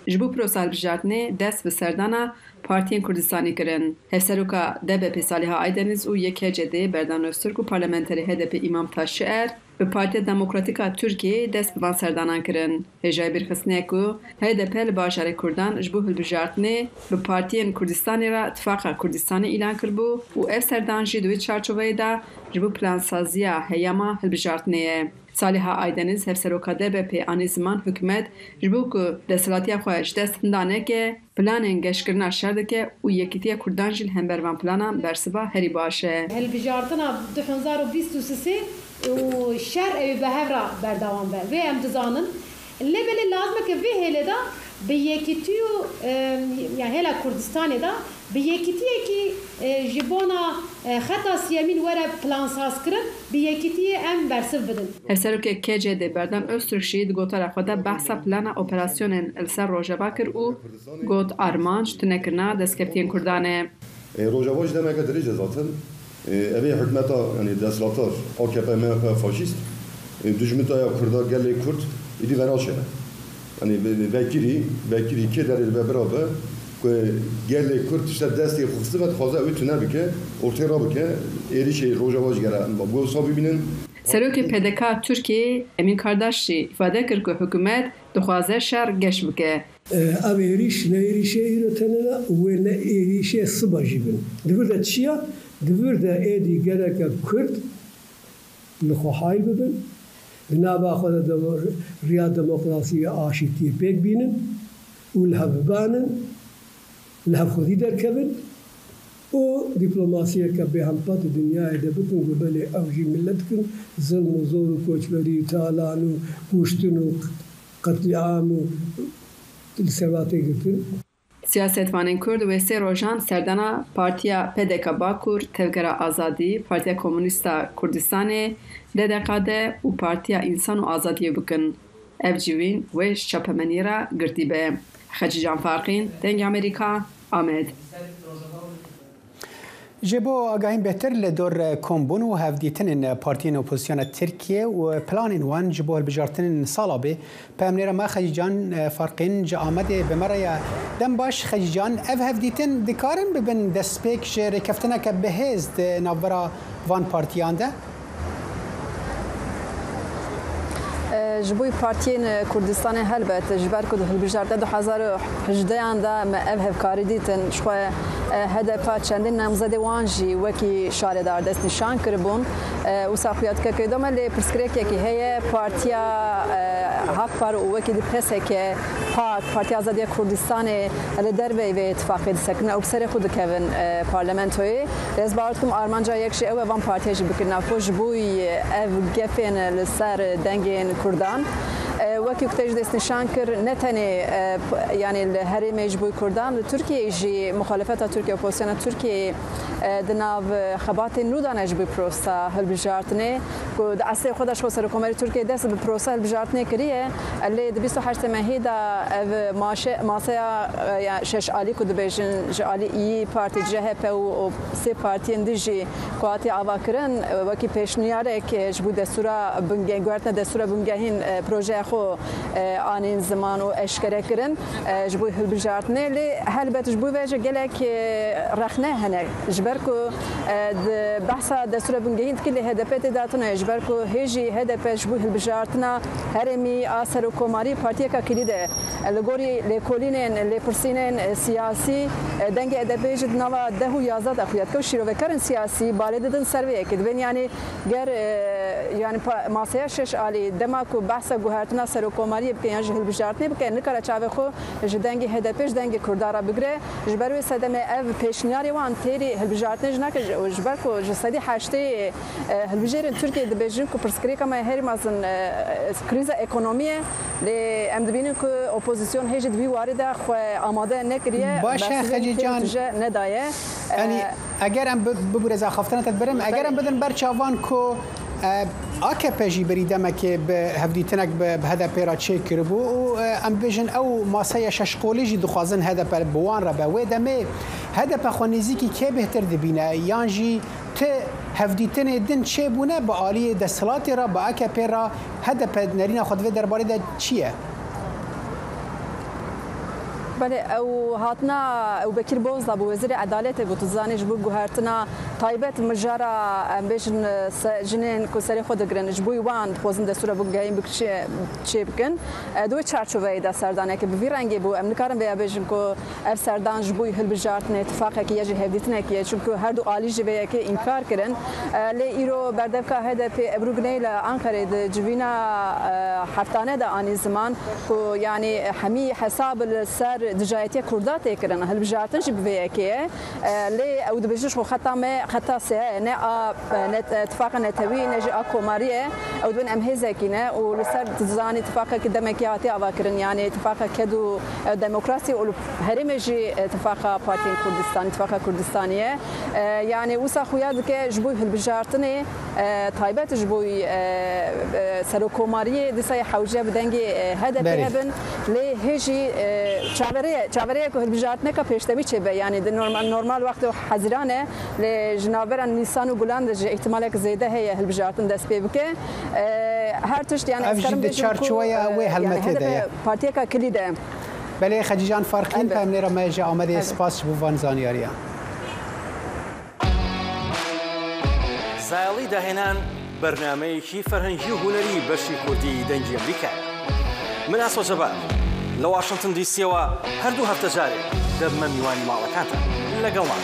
جبو پروسال بجاتنه دست به سردانا پارتین کردستانی کرن. هفسروکا DBP صالحا آیدنیز و یک جده بردان استرک و پارلمنتری HDP امام تاشعر به پارتی دموکراتیکا ترکیه دست به سردانان کرن. هجای برخصنه کو HDP لباشار کردان جبو هلبجارتنه به پارتین کردستانی را اتفاق کردستانی اعلان کربو و اف سردان جدوی چارچوبه دا جبو پلان سازیا هیاما هلبجارتنه. صالحا آیدنیز هفسروکا DBP آنی زمان حکومت جبو که دستلاتی خواهش دست هندانه که پلان گشکرنا شرده که و یکیتی کردان جیل هم بروان پلانم برسبا هری باشه. هلبجارتنا 2023 و شر اوی به هفرا بردوان بر. وی امتزانن لیبلی لازمه که وی هلی دا به یکیتی و یعنی هلا کردستانی دا بیکیتیه کی جبونا خطا سیامین وره پلان ساز کرد بیکیتیه ام برسف بدن. هرسروک KJD بردم Öztürkşi گوتر خدا بحث پلان اپراسیون السر روجاوا کر او گوت آرمانج تنکرنا دستکفتین کردانه. روجاواج demek درجه zaten evi hükümeta yani deslatar AKP MHP faşist düşmütaya Kurdar gelli Kürt idi veraşe. Yani vekili ki deril ve beraber gelli Kürt işte desteği fırsat fazla ötüne bike ortaya bike eri şey Rojavac gelen bu sabibinin Serokê PDK Türkiye Emin Kardaşçı ifade kir ku hükümet dixwaze şer geş bike. Ev êriş ne êrişê îretene wê ne êrişê sıba jî bin. Divir de çiya? Divir de êdî gereke Kurd li xwe hayl bibin. Di nava xwe de riya demokrasiyê aşîtiyê pêk bînin û li hev bibanin, li hev xwedî derkevin û dîplomasiyeke bêhempat û dinyayê de bikin ku belê ew jî millet dikin zilm û zor û koçberî, talan û kuştin û qetliam û li servatê girtin. Siyasetvanên Kurd wê sê rojan serdana Partiya PDK Bakur, Tevgera Azadî, Partiya Komûnîsta Kurdistanê, DDKD û Partiya İnsan û Azadiyê bikin. Ev civîn wê ji çapemenî re girtîbe. Xecî Canfarqîn, Dengê Amerîka, Amed. جبو آگاهی بهتر لدور کمبون و هفدیتن پارتین اپوزیسیون ترکیه و پلان وان جبو البجارتن سالابه پامنیرا ما خجیجان فرقین جا آمده بمریا دم باش خجیجان اف هفدیتن دکارن ببن دسپیک جری کفتنه که بهزد نابرا وان پارتیان ده جبوی پارتین کردستان هلبت جبر کد هلبجارده 2018 دا ما اف کاری دیتن شوی هدف چندین نامزد وانجی وکی شاردار دست نشان کربون و ساقیات که کدام لی پرسکریک کی هی پارتیا حق پر و وکی دپسه که پارتی آزادی کردستان لی دربی و اتفاقی سکنه و بسر خود کهون پارلمانتوی از باورتم آرمانجا یکش او وان پارتیج بکنه فوج بوی اف گفین لسر دنگین کردان وکی کتیج دست نشان کر نتنی یعنی هری مجبور کردان ترکیه جی مخالفت ترکیه اپوزیسیون ترکیه دناو خبات نودان اجبی پروسا هلبجارتنه که اصلی خودش خود سرکومری ترکیه دست به پروسا هلبجارتنه کریه اللي 28 مهيدا ماسيا شش آلی کد بیشن جالی ای پارتی جهپ و سه پارتی اندیجی قاطی آواکرن وکی پیشنیاره که جبود دستورا بنگه گوارتن دستورا بنگهین پروژه خو آنین زمان و اشکره کرن جبود هلبجارتنه لی هلبت جبود وجه گلک رخنه هنه جبرکو بحث دستورا بنگهین کلی هدفت داتنا جبرکو هجی هدف جبود هلبجارتنا هرمی آثر و کماری پارتی که کلیده لگوری لکولینن لپرسینن سیاسی دنگ ادبیج نوا ده و یازده دخلیت که شیرو وکرن سیاسی بالدن سرویه که دبن یعنی گر یعنی ماسه شش عالی دماغ و بحث گوهرتنا سر و کماری بکن یعنی جهل بجارتنی بکن نکاره چاوه خو جدنگ هدفش دنگ کردارا بگره جبروی صدم اف پیشنیاری وان تیری هل بجارتنی جناک جبرکو جسدی حشته هل بجارن ترکیه دبیجن کو پرسکری کما هری مازن کریز اکونومیه لی ام دبینن که اپوزیسیون هیچ دوی وارده خو آماده نکریه باشه خجیجان ندایه یعنی اگر ام ببرز خفتن تدبرم اگر ام بدن برچاوان کو AKP جی بریدم که به هفدیتنک به هدف را چه کربو و ام بیشن او ماسه ششقولی جی دخوازن هدف بوان را به و دمه هدف خوانیزی که بهتر دبینه یانجی ته هفدیتن دن چه بونه با عالی دستلاتی را با AKP را هدف نرین خود و درباره ده چیه؟ بله او هاتنا او بکر بوزلا بو وزیر عدالت گوت زانش بو گوهرتنا تایبت مجارا امبیشن جنین کو سری خود گرنج بو وان خوزن دستور بو گایم بکچه چه بکن دو چارچوبه دا سردانه که بی رنگی بو امنکارم بیا بیشن کو اف سردانج بو هل بجارتن اتفاقی که یجی هدیتنه که چونکه هر دو عالی جبه که انکار کردن لی ایرو بردفکا هدف ابروگنیل انقره د جوینا هفتانه دا آنی زمان کو یعنی همی حساب السر دجایتی کردات کردن هل بجارتن جی بی که لی او دبیجش خو ختمه خطاسه نه اتفاق نتوي نجي كوماريه او دون ام هزكينه ولسر تزاني اتفاق قدامك ياتي افكرن يعني اتفاق كدو ديمقراطي وهرمجي اتفاق بارتي كردستان اتفاق كردستانيه يعني وسا خويادك جبوي بالبجارتني طيبات جبوي سرو كوماريه دسي حوجه بدنجي هدف هبن لي هجي چاوريه که بالبجارتنه که پیشتمی چه به يعني نورمال وقت حزرانه لجنابران نیسان و گلند احتمال که زیاده هي هالبجارتن دست پی بکه هر تشت يعني افجد چارچوبه و هلمته ده پارتی که کلیده بله خدیجان فرقین پامنی را ماجا آمده سپاس بوان زانیاریا زایلی دهنان برنامه‌ی فرهنگی و هنری بەشی کوردی دەنگی ئەمریکا من ئاسۆ جەبار لە واشنگتن دیسیەوە هەردوو هەفتە جارێک دەبمە میوانی ماڵەکانتان لەگەڵمان.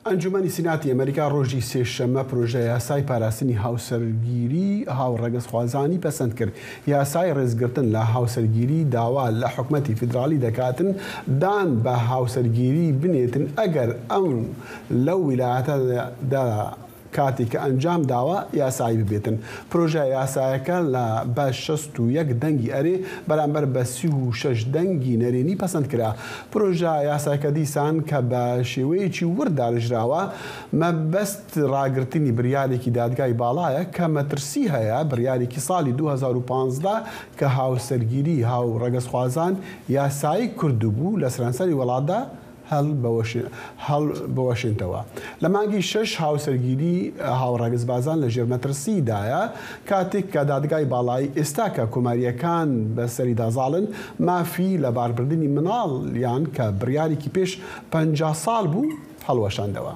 ئەنجومەنی سیناتی ئەمریکا ڕۆژی سێشەممە پرۆژە یاسای پاراستنی هاوسەرگیری هاوڕەگەزخوازانی پەسەند کرد. یاسای ڕێزگرتن لە هاوسەرگیری داوا لە حکومەتی فیدرالی دەکاتن دان بە هاوسەرگیری بنێتن ئەگەر ئەو لەو ویلایەتەدا کاتی کە ئەنجام داوە یاسایی ببێتن. پرۆژە یاسایەکە لە بە 61 دەنگی ئەرێ بەرامبەر بە 36 دەنگی نەرێنی پەسەند کرا. پرۆژە یاسایەکە دیسان کە بە شێوەیەکی ورداژراوە مەبەست ڕاگررتنی بریارێکی دادگای باڵایە کە مەترسی هەیە بریارێکی ساڵی 2015 کە هاوسەرگیری هاوڕەگەزخوازان یاسایی کردبوو لە سەرانسەری وڵاتدا هەڵ بەوەشێنتەوە. لە مانگی 6 هاوسەرگیری هاوڕەگەزبازان لە ژێرمەترسیدایە کاتێک کە دادگای باڵایی ئێستا کە کۆماریەکان بەسەری دازاڵن مافی لە باربردننی مناڵیان کە بڕیارێکی پێش 50 ساڵ بوو هەڵوەشاندەوە.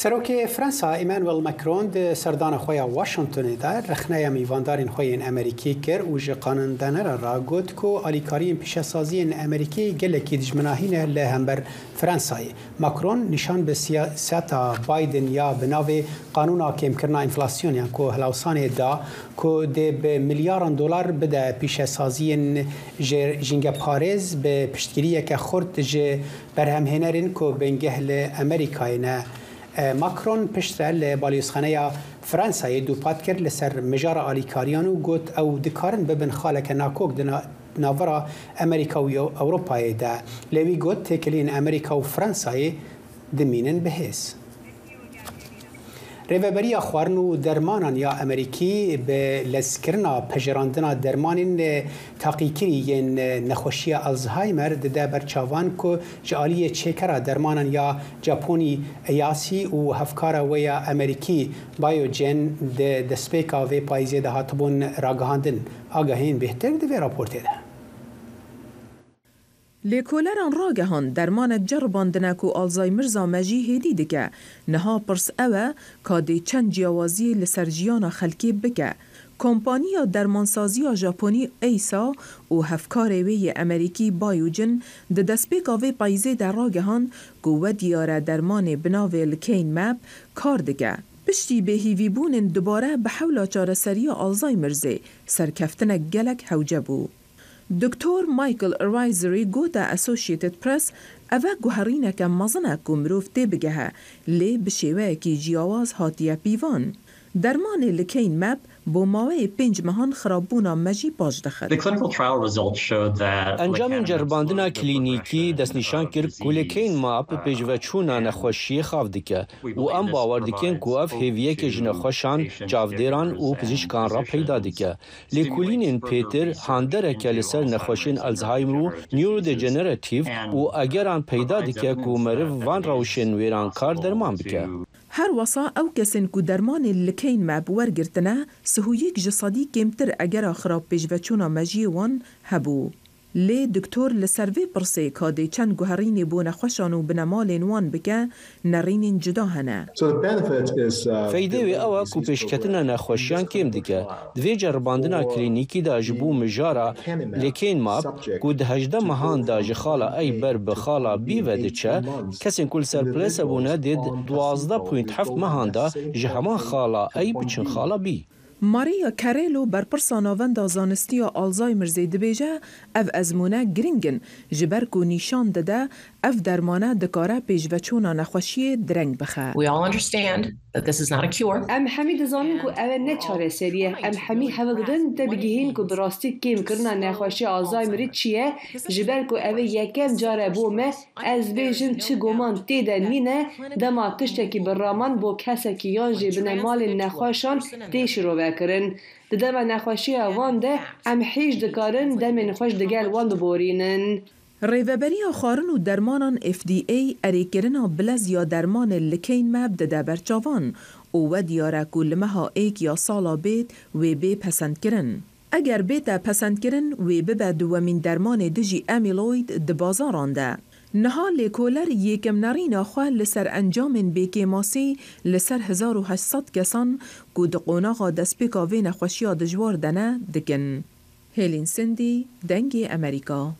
سەرۆکی فرانسا ئیمانوێل مەکرۆن سەردانە خۆیان واشنگتنێدا رەخنەیە میواندارین خۆیان ئەمریکی کرد و ji qanûndanera ragot ku alîkariyên pêşesaziyên Amerîkî gelekî dijminahîne li hember Fransayê. Macron nîşan bi siyaseta Biden ya bi navê qanûna kêmkirina enflasyoniyan ku Helawsanê da ku dê bi milyaran dolar bide pêşesaziyên jîngeparêz bi piştgiriyeke xurt ji berhemhênerên ku bingeh li Amerîkayê ne. ماکرۆن پشتە لە بالیۆزخانەیە فرانسایê دووپات کرد لەسەر مژارە ئالیکاریان و گوت ئەو دikarin bibin xaleke nakok di navara Amerîka û Ewropayê de. Lê wî got têkiliyên Amerîka û Fransayê dimînin bihêz. Rêveberiya xwarin û dermanan ya Amerîkî bi lezkirina pejirandina dermanên taqîkirî yên nexweşiya Alzheimer dide berçavan ku ji aliyê çêkera dermanan ya Japonî yasî û hevkara we ya Amerîkî Biogen di destpêka vê payîzê de hatibûn ragihandin. Agahên bêhtir di vê raportê de. لێکۆلەران ڕاگەهان دەرمانە جەڕباندنە و ئالزایمر زامەژی هێدی دکە نەها پرس ئەوە کادێ چەند جیاوازیە لەسەر ژیانە خەلکێ بکە. کۆمپانیا دەرمانسازیە ژاپۆنی ئەیسا و هەفکارێوەیە ئەمریکی بایوجن di destpêka vê payîzê de ڕاگەهان ku we diyare dermanê binavê li Kane Map kar dike. Piştî bêhîvîbûnên dubare bi hewla çareseriya Alzheimersê serkeftinek gelek hewce bû. دکتۆر مایکل ڕایزری گوتە ئەسۆشیێتد پرس ئەvە گوهڕینەکە مەزنە ku mirov tê bigehe lê bi şêweyekî jiyawaz hatiye pîvan. Dermanê li Kane Map بۆ ماوەیە 5 mehan xirabbûna me jî baş dixin. Encamên ceribandina klînîkî destnîşan kir ku li Kane Map pêşveçûna nexweşiyê xav dike û em bawer dikin ku ev hêviyekê ji nexweşan, çavdêran û pizîşkan re peyda dike. Lêkolînên pêtir handereke li ser nexweşiyên Alzheimer û neurodegenerative û egeran peyda dike ku meriv van rewşên wêrankar derman bike. Her wesa ew kesên ku dermanê li Kane Map wergirtine sihûyek ji sedî kêmtir egera xirab pêşveçûna mejiyê wan hebû. لێ دکتۆر لە سەرڤێ پرسێ کادێ چەند گوهڕینێ بۆ نەخۆشان و بنەماڵێن وان بکە نەڕینین جدا هەنە. فەیدەوێ ئەوە کو پێشکەتنە نەخۆشیان کێم دکە دوێ جەرباندنا کلینیکیدا ji بوو مژارە لێکین ماب ku di 18 mehan da ji xala ey ber bi xala bî ve diçe kesên ku li ser pilêsa bûne dê 12.7 mehan da ji heman xala ey biçin xala bî. ماریا کارێلۆ بەرپرسا ناوەندا زانستیە ئالزایمرزê dibêje ev ezmûne giring in ji ber ku nîşan dide ev dermane dikare pêşveçûna nexweşiyê direng bixe. Em hemî dizanin ku ew ne çareseriye. Em hemî hevegdin te bigihîn ku bi rastî kêmkirina nexweşiya Alzheimerê çi ye ji ber ku ev ê yekem care bû me ez bêjim çi goman tê de nîne dema tiştekî bi raman bo kesekî yan jê binemalên nexweşan tê şîrovekirin. Di dema nexweşiya wan de em hêj dikarin demên xweş digel wan biborînin. Rêveberiya xwarin û dermanan FDA erêkirina bilez ya dermanê li kêyn me dide berçavan û we diyare ku li meha êk ya sala bêt wê bê pesendkirin. Eger bête pesendkirin wê bibe duwemîn dermanê dijî amyloid di bazaran de. Niha lêkoler yêkemnerîna xwe li ser encamên bêkêmasî li ser 1800 kesan ku di qonaxa destpêka vê nexweşiya dijwar de ne dikin. Hêlîn Sindî, Dengê Amerîka.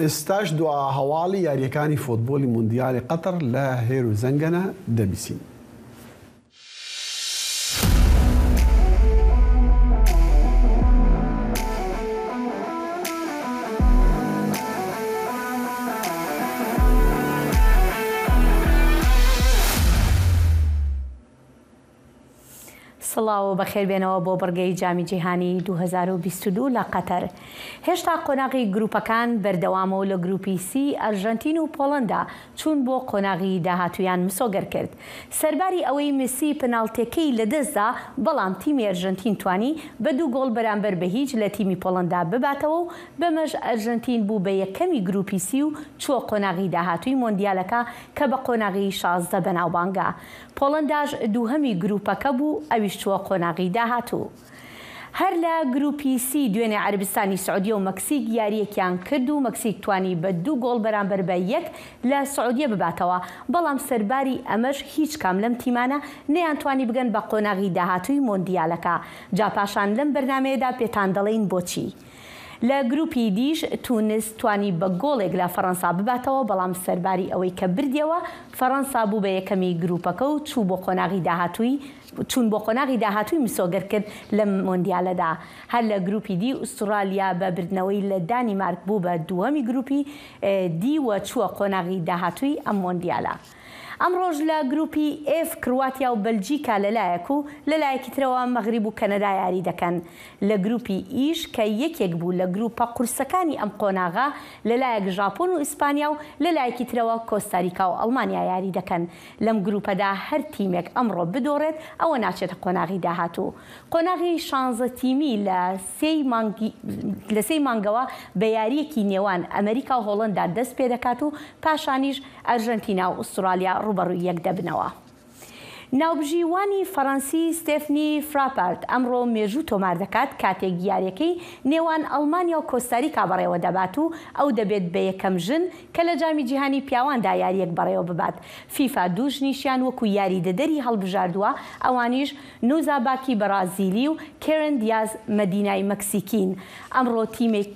استاش دعا هەواڵی یاریەکانی فۆتبۆلی موندیالی قەتەر لە هێر و زەنگەنە دەبیسین. سڵاو بەخێربێنەوە بۆ بڕگەی جامی جیهانی 2022 لە قەتەر. هێشتا قۆناغی گروپەکان بەردەوامەوە لە گروپی سی ئەرژەنتین و پۆڵەندا چوون بۆ قۆناغی داهاتویان مسۆگەر کرد. سەرباری ئەوەی مسی پناڵتێکەی لەدەستدا بەڵام تیمی ئەرژەنتین توانی بە 2 گۆڵ بەرامبەر بە هیچ لە تیمی پۆڵەندا بباتەوە و بەمەژ ئەرژەنتین بوو بە یەکەمی گروپی سی و چووە قۆناغی داهاتووی مۆندیالەکە کە بە قۆناغی 16 بەناوبانگە. پۆڵەنداش دووهەمی گروپەکە بوو ئەویش چووە قۆناغی داهاتوو. هەر لە گروپی سی دوێنێ عەربستانی سعودیە و مەکسیک یاریەکیان کرد و مەکسیک توانی بە 2 گۆڵ بەرامبەر بە 1 لە سعودیە بباتەوە بەڵام سەرباری ئەمەش هیچ کام لەم تیمانە نەیانتوانی بگەن بە قۆناغی داهاتووی مۆندیالەکە. جا پاشان لەم بەرنامەیەدا پێتان دەڵێین بۆچی. لە گروپی دیش تونس توانی بە گۆڵێک لە فەڕەنسا بباتەوە بەڵام سەرباری ئەوەی کە بردیەوە فەڕەنسا بوو بە یەکەمی گروپەکە و چوو بۆ قۆناغی داهاتووی چون بۆ قۆناغی داهاتووی مسۆگەر کرد لە مۆندیالەدا. هەر لە گروپی دی ئوسترالیا بە بردنەوەی لە دانیمارک بوو بە دووەمی گروپی دی وە چووە قۆناغی داهاتووی ئەم مۆندیالە. ئەمڕۆژ لە گروپی ئف کرواتیا و بەلجیکا لەلایەک و لەلایەکی ترەوە مەغریب و کەنەدا یاری دەکەن. لە گروپی ئیش کە یەکێک بوو لە گروپە قورسەکانی ئەم قۆناغا لەلایەک ژاپۆن و ئیسپانیا و لەلایەکی ترەوە کۆستاریکا و ئەڵمانیا یاری دەکەن. لەم گروپەدا هەر تیمێک ئەمڕۆ بدۆڕێت ئەوە ناچێتە قۆناغی داهاتوو. قۆناغی 16 تیمی لە 3 مانگەوە بە یاریەکی نێوان ئەمریکا و هۆڵەندا دەست پێ دەکات و پاشانیش ئەرژەنتینا و ئوسترالیا ڕوبەڕووی یەک دەبنەوە. ناوبژیوانی فەڕەنسی ستێفنی فراپارت ئەمڕۆ مێژوو تۆمار دەکات کاتێک یاریەکەی نێوان ئەڵمانیا و کۆستاریکا بەڕێوە دەبات و ئەو دەبێت بە یەکەم ژن کە لە جامی جیهانی پیاواندا یاریەک بەڕێوە ببات. فیفا دوو ژنیشیان وەکو یاری دەدەری هەڵبژاردووە ئەوانیش نوزا باکی بەرازیلی و کێرن دیاز مەدینای مەکسیکین. ئەمڕۆ تیمێک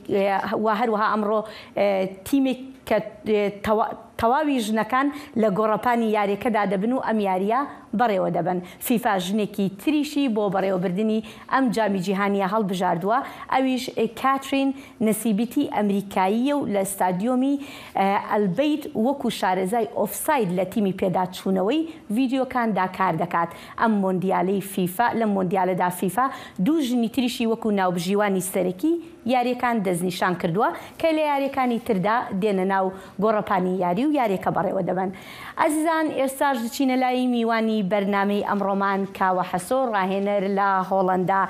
هەروەها ئەمڕۆ تیمێک کە تەواوی ژنەکان لە گۆڕەپانی یاریەکەدا دەبن و ئەم یاریە بەڕێوە دەبن. فیفا ژنێکی تریشی بۆ بەڕێوەبردننی ئەم جامی جیهانیە هەڵبژاردووە ئەویش کاترین نەسیبیتی ئەمریکاییە و لە ستادیۆمی ئەلبەیت وەکو شارەزای ئۆفساید لە تیمی پێداچوونەوەی ڤیدیۆکاندا کار دەکات. ئەم مۆندیالەی فیفا لە مۆندیالەدا فیفا دوو ژنی تریشی وەکو ناوبژیوانی سەرەکی یاریەکان دەستنیشان کردووە کە لە یاریەکانی تردا دێنە ناو گۆڕەپانی یاری و و یاریەکە بەڕێوە دەبن. ئازیزان ئێستاش دچینە لای میوانی بەرنامەی ئەمڕۆمان کاوە حەسۆ ڕاهێنەر لە هۆڵەندا.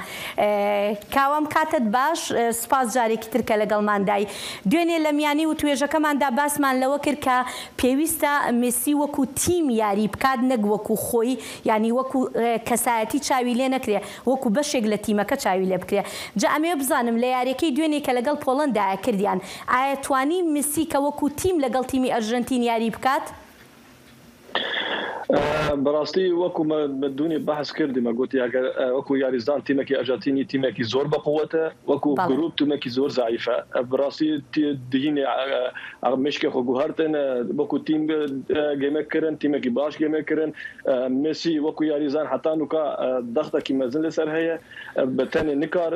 کاوام کاتت باش سپاس جارێکی ترکە لەگەڵماندای. دوێنێ لە میانی و توێژەکەماندا باسمان لەوە کرد کە پێویستە مێسی وەکو تیم یاری بکات نەک وەکو خۆی ینی وەکو کەسایەتی چاوی لێ نەکرێ وەکو بەشێک لە تیمەکە چاوی لێ بکرێ. جا ئەمێ بزانم لە یاریەکەی دوێنێ کە لەگەڵ پۆڵەندایە کردیان ئایا توانی مسی کە وەکو تیم لەگەڵ تیمی ئەرژەنتین یاری بکات؟ بەڕاستی وەکو دونی بەحث کردیمە گوتی ئەگەر وەکو یاریزان تیمێکی ئەرژەنتینی تیمێکی زۆر بەقووەتە وەکو گروپ تیمێکی زۆر زعیفە بەڕاستی دهینێ مشکێ خۆ گوهرتن وەکو تیم گەمەکردن تیمێکی باش گەمەکردن مسی وەکو یاریزان حتا نوکا دەختێکی مەزن لەسەر هەیە بەتەنێ نکار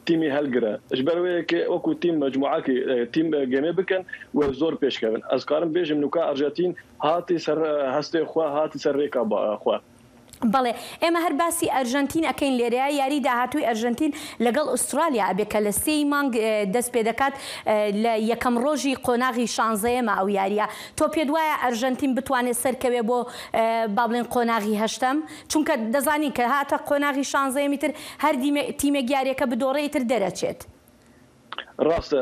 تیمی هەلگرە ji ber wê yekê wekû tîm mecmuakî tîm gemê bikin we zor pêşkevin. Ez karim bêjim nûka Arjentîn hatî ser hestê xwe hatî ser rêka xwe. بەڵێ ئێمە هەر باسی ئەرژەنتین ئەەکەین لێرەیە یاری داهاتووی ئەرژەنتین لەگەڵ ئوسترالیا ئەبێ کە لە 3 مانگ دەست پێ دەکات لە یەکەم ڕۆژی قۆناغی 16ەمە ئەو یاریە. تۆ پێت وایە ئەرژەنتین بتوانێت سەرکەوێ بۆ با بڵێن قۆناغی هەشتم چونکە دەزانین کە هاتە قۆناغی 16ەمی تر هەر تیمێک یاریەکە بدۆڕێی تر دەرەچێت. ڕاستە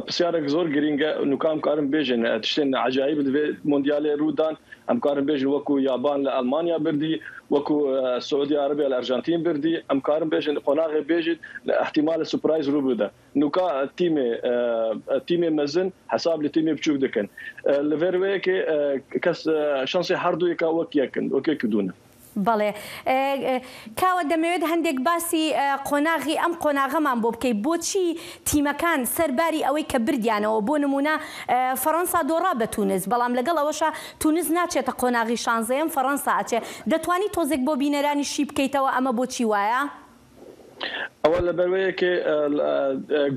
پرسیارێک زۆر گرینگە نوکام کارم بێژن تشتێن عجایب divê مۆندیالێ ڕوودان ئەم کارم بێژن وەکو یابان لە ئەلمانیا بردی وەکو سعودی عربیا لە ئەرژەنتین بردی ئەم کارم بێژن قۆناغێ بێژیت لە احتیمال سوپرایز ڕوو بوودە نوکا تیمێ مەزن حساب لە تیمێ بچوو دەکەن لەڤێر وەیەکێ کەس شانسی هەردوویەکە وەک یەکن وەکێکی دوونە. بەڵێ کاوە دەمەوێت هەندێک باسی قۆناغی ئەم قۆناغەمان بۆ بکەیت بۆچی تیمەکان سەرباری ئەوەی کە بردیانەوە بۆ نمونە فەڕەنسا دۆڕا بە تونس بەڵام لەگەڵ ئەوەشە تونس ناچێتە قۆناغی 16ەم فەڕەنسا ئاچێ دەتوانی تۆزێک بۆ بینەرانی شی بکەیتەوە ئەمە بۆچی وایە؟ ئەوە لە بەروەیەکێ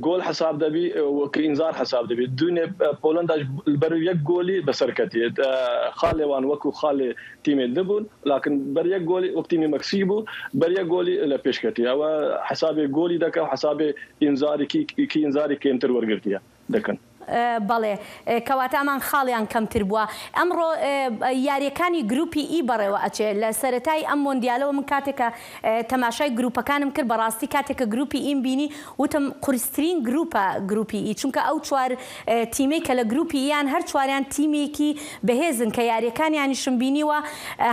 گۆل حساب دەبی وەکە ئینزار حساب دەبی دوێنێ پۆلەنداش بەر یەک گۆلی بەسەرکەتێت خاڵێوان وەکو خاڵێ تیمێ دەبوون لاکن بەر یەک گۆلی وەک تیمی مەکسی بوو بەر یەک گۆلی لە پێشکەتی ئەوە حسابێ گۆلی دەکە حسابێ ئینزارێکی ئینزاری کێمتر وەرگرتیە دەکەن. بەڵێ کەواتامان خاڵیان کەمتر بووە ئەمڕۆ یاریەکانی گروپی ئی بەڕێوە ئەچێ لە سەرەتای ئەم مۆندیالەوە من کاتێکە تەماشای گروپەکانم کرد بەڕاستی کاتێکە گروپی ئیم بینی وتم قورسترین گروپە گروپی ئی چونکە ئەو چوار تیمەی کە لە گروپی یان هەر چواریان تیمێکی بەهێزن کە یاریەکانیانیشم بینیوە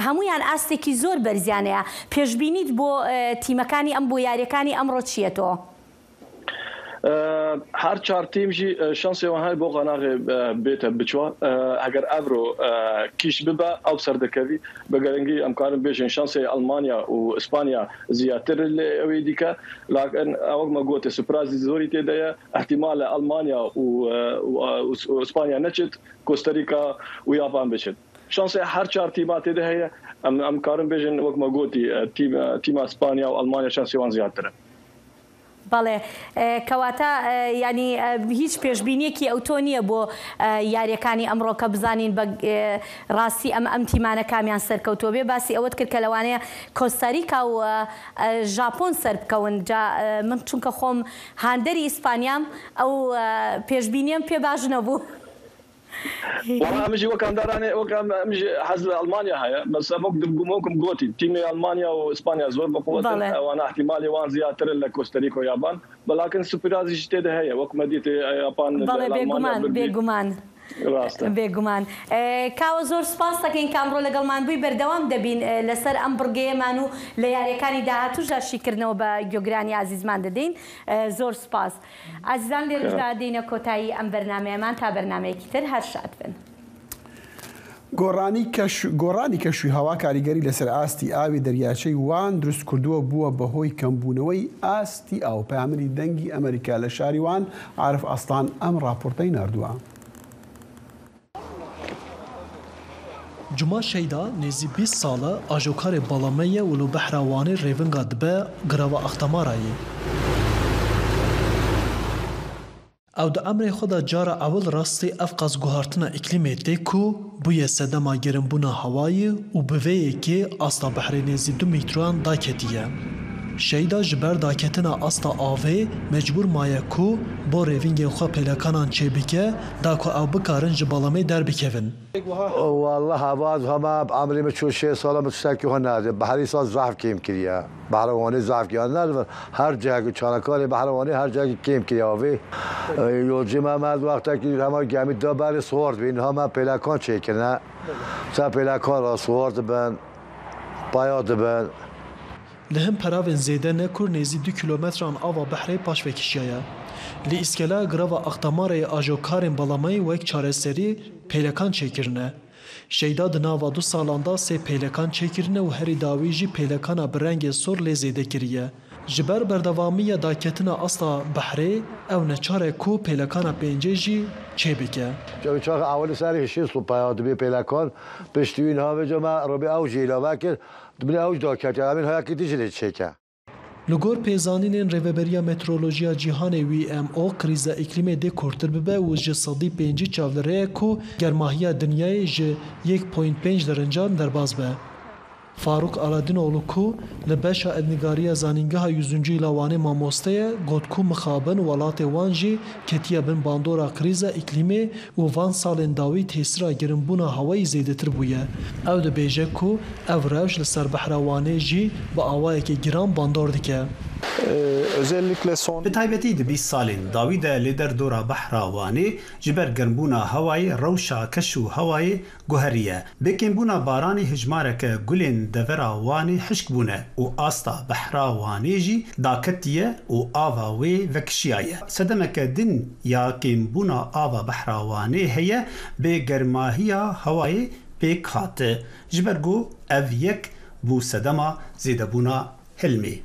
هەمویان ئاستێکی زۆر بەرزیانەیە پێشبینیت بۆ تیمەکانی ئەم بۆ یاریەکانی ئەمڕۆ چیەتەوە؟ هەر چار تیمژی شانسێوان هەیە بۆ قۆناغێ بێتە بچوە ئەگەر ئەڤرۆ کیش ببە ئەو سەردەکەوی بەگەرەنگی ئەمکارم بێژن شانسێ ئەلمانیا و ئیسپانیا زیاتر لە ئەوەی دیکە لاکن ئەوەکمە گوتە سوپرازی زۆری تێدایە احتیمال لە ئەلمانیا و ئیسپانیا نەچێت کۆستەریکا و یاپان بچێت شانسێ هەر چار تیما تێدا هەیە ئەمکارم بێژن وەکمە گوتی تیما ئیسپانیا و ئەلمانیا شانسێوان زیاترە. بەڵێ کەواتە ینی هیچ پێشبینیەکی ئەوتۆ نییە بۆ یاریەکانی ئەمڕۆ کە بزانین بە ڕاستی ئەم تیمانە کامیان سەرکەوتۆ بێ باسی ئەوەت کرد کە لەوانەیە کۆستاریکا و ژاپۆن سەر بکەون من چونکە خۆم هاندەری ئیسپانیام ئەو پێشبینیم پێ باش نەبوو. ئەمژی وەکامدارانێ وەکم حەز لە ئەلمانیا هەیە مەسەبکم گوتی تیمی ئەلمانیا و ئیسپانیا زۆر بەقووەتن ئەوانە احتیمالی وان زیاتر لە کۆستەریکا و یابان بەڵاکن سوپرازیش تێدا هەیە وەکمە دیتێ یاپان بێگومان بێگومان کاوە زۆر سپاس دەکەین کامڕۆ لەگەڵمان بووی بەردەوام دەبین لەسەر ئەم بڕگەیەمان و لە یاریەکانی داهاتووژە شیکردنەوە بە گوێگرانی عزیزمان دەدەین زۆر سپاس عزیزان لێرەدا دێنە کۆتایی ئەم بەرنامەیەمان تا بەرنامەیەکی تر هەر شاد بن. گۆڕانی کەشوی هەوا کاریگەری لەسەر ئاستی ئاوی دەریاچەی وان دروست کردووە بووە بەهۆی کەمبوونەوەی ئاستی ئاو پامنی دەنگی ئەمریکا لە شاری وان عارف ئەستان ئەم راپۆرتەی ناردووە. Cuma şeyda nêzî 20 sala ajokarê balameye û li behra Wanê rêvinga dibe girava Axtamarayê. Ew di emrê xwe de cara ewil rastî ev qezguhartina îklîmê tê ku bûye sedema gerimbûna hewayê û bi vê yekê asta behrê nêzî 2 mîtroyan daketiye. شیدا جبر داکتنا استا آوه مجبور مایه کو بو ریوینگ خو پلکانان چه بکه دا کو او بکارن جبالامه در بکوین. والله هواز هما عمري مشو 6 سال متشتكي هنا بحري صار ضعف كيم كريا بحرواني ضعف كيا هر جا چانکار بحرواني هر جا كيم كريا و يوجي ما مرد وقتا که هما گمی دا بر سوارد بین هما پلاکان چه کنه سا پلاکان را سوارد بن پایاد بن لهم پراوین زیده نکر نیزی 2 کیلومتران آوا بحری پاش وکشیایه لی اسکلا گراوا اختماره آجوکارین بالامی وک چاره سری پلکان چکرنه. شیدا دناوا 2 سالاندا 3 پلکان چکرنه و هری داوی جی پلکانا برنگ سور لی زیده کریه. جبر بردوامی داکتنا اصلا بحری او نچاره کو پلکانا پینجه جی چه بکه؟ جا چاق اول سری هشیست و پیاد بی پلکان پشتوین ها به جمع رو به اوج ایلاوه که دبنی اوج داکت همین ها یکی دیجلی چه که؟ لگور پیزانین ریوبریا مترولوژیا جهان WMO کریزا اقلیم دی کورتر ببه و جسدی 5 چاولره کو گرماهی دنیای ج 1.5 درجه درباز به. فاروق علادینوğlu کو لبشا ادنگاریا زانینگاه 100 لاوانه ماموسته گوتکو مخابن ولات وانجی کتیا بن باندورا کریزا اقلیمی و وان سالن داوی تسرا گرمبونا هوایی زیدتر بویه او د بیجه کو اوراج لسر بحروانه جی با اوای که گرام باندور دکه. به تایبەتی di 20 salên dawî de lê derdora behra Wanê ji ber germbûna hewayê rewşa keş û hewayê guheriye. Bêkêmbûna baranê hijmareke gulên devera Wanê hişk bûne û asta behra Wanê jî daketiye û ava wê vekişiyaye. Sedemeke din ya kêmbûna ava behra Wanê heye bê germahiya hewayê pêk hate. Ji ber got ev yek bû sedema zêdebûna hilmê.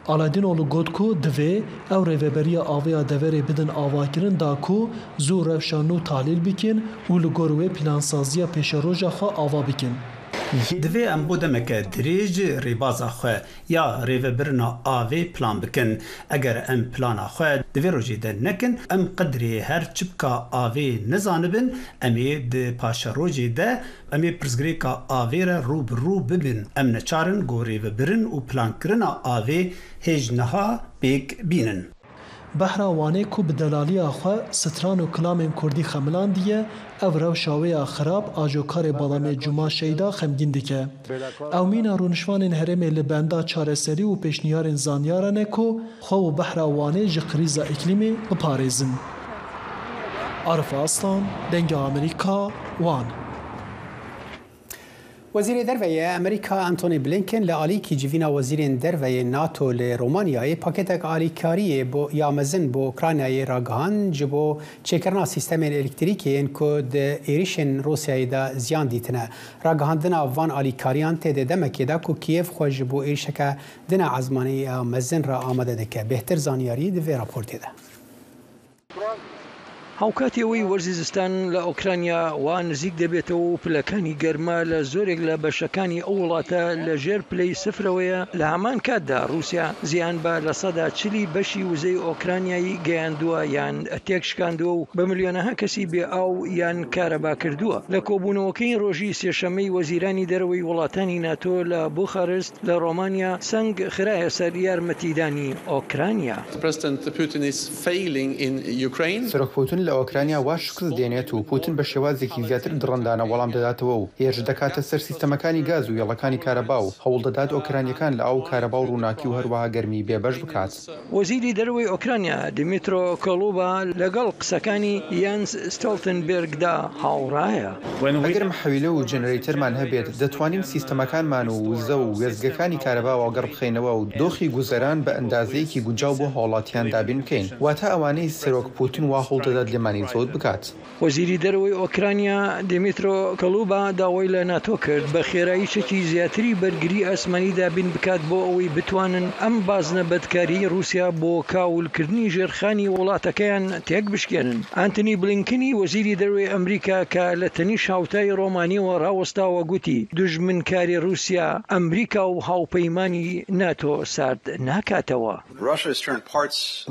Aladinoğlu got ku divê ew rêveberiya avêya deverê bidin avakirin da ku zû rewşan nû tahlîl bikin û li gor wê plansaziya pêşeroja xwe ava bikin. Divê em bo demeke dirêj rêbaza xwe ya rêvebirina avê plan bikin. Eger em plana xwe di vê rojê de nekin, em qedrê her çipka avê nezanibin, em ê di paşerojê de em ê pirsgirêka avê re rû bi rû bibin. Em neçarin got rêvebirin û plankirina avê hêj niha pêk bînin. Behra Wanê ku bi delaliya xwe stran û kilamên Kurdî xemilandiye, ev rewşa wê ya xirab ajokarê balamê Cuma Şeyda xemgîn dike. Ew mîna rûnişvanên herêmê li benda çareserî û pêşniyarên zanyaran e ku xwe û Behra Wanê ji qrîza îklîmê biparêzin. Arif Aslan, Dengê Amerîka, Wan. وزیر دروی امریکا انتونی بلینکن لعلیکی جوینا وزیرین دروی ناتو لرومانیای پاکتک آلیکاری بو یامزن بو اوکراینای راگهان جبو چکرنا سیستم الکتریکی ان کو د ایریشن روسیای دا زیان دیتنه راگهاندنا وان آلیکاریان تده دمکی دا کو کیف خوش بو ایرشکه دنا عزمانی مزن را آمده دکه بهتر زانیاری دوی راپورتی ده. هاوکاتی ئەوەی وەرزیزستان لە ئۆکرانیا وا نزیک دەبێتەوە و پلەکانی گەرما لە زۆرێک لە بەشەکانی ئەو وڵاتە لە ژێر پلەی سفرەوەیە لە هەمان کاتدا رووسیا زیان بە لە 140 بەشی وزەی ئۆکرانیایی گەیاندووە یان تێک شکاندووە و بە ملیۆنەها کەسی بێ ئاو یان کارەبا کردووە. لە کۆبوونەوەکەی ڕۆژی سێشەمەی وەزیرانی دەرەوەی وڵاتانی ناتۆ لە بوخارست لە ڕۆمانیا سەنگ خرایە سەر یارمەتیدانی ئۆکرانیا. لە ئۆکرانیا وا شکست دێنێت و پوتین بە شێوازێکی زیاتر دڕندانە وەڵام دەداتەوە و هێرش دەکاتە سەر سیستەمەکانی گاز و یەڵەکانی کارەبا و هەوڵ دەدات ئۆکرانیەکان لە ئەو کارەبا و ڕووناکی و هەروەها گەرمی بێبەش بکات. وەزیری دەرەوەی ئۆکرانیا دیمیترۆ کۆلوبا لەگەڵ قسەکانی یانس ستۆلتنبێرگدا هاوڕایە. ئەگەرم حەویلە و جەنەرەیتەرمان هەبێت دەتوانین سیستەمەکانمان و وزە و وێزگەکانی کارەبا وەگەڕ بخەینەوە و دۆخی گوزەران بە ئەندازەیەکی گونجاو بۆ هاوڵاتیان دابین بکەین. واتە ئەوانەی سەرۆک پوتین وا هەوڵ دەدات لێمانی زۆت بکات. وەزیری دەرەوەی ئۆکرانیا دیمیترۆ کۆلوبا داوای لە ناتۆ کرد بە خێراییشێکی زیاتری بەرگری ئاسمانی دابین بکات بۆ ئەوەی بتوانن ئەم بازنە بەدکاری رووسیا بۆ کاولکردنی ژێرخانی وڵاتەکەیان تێک بشکێنن. ئانتنی بلینکنی وەزیری دەرەوەی ئەمریکا کە لە تەنیش هاوتای ڕۆمانیەوە ڕاوەستاوە گوتی دوژمنکاری رووسیا ئەمریکا و هاوپەیمانی ناتۆ سارد ناکاتەوە.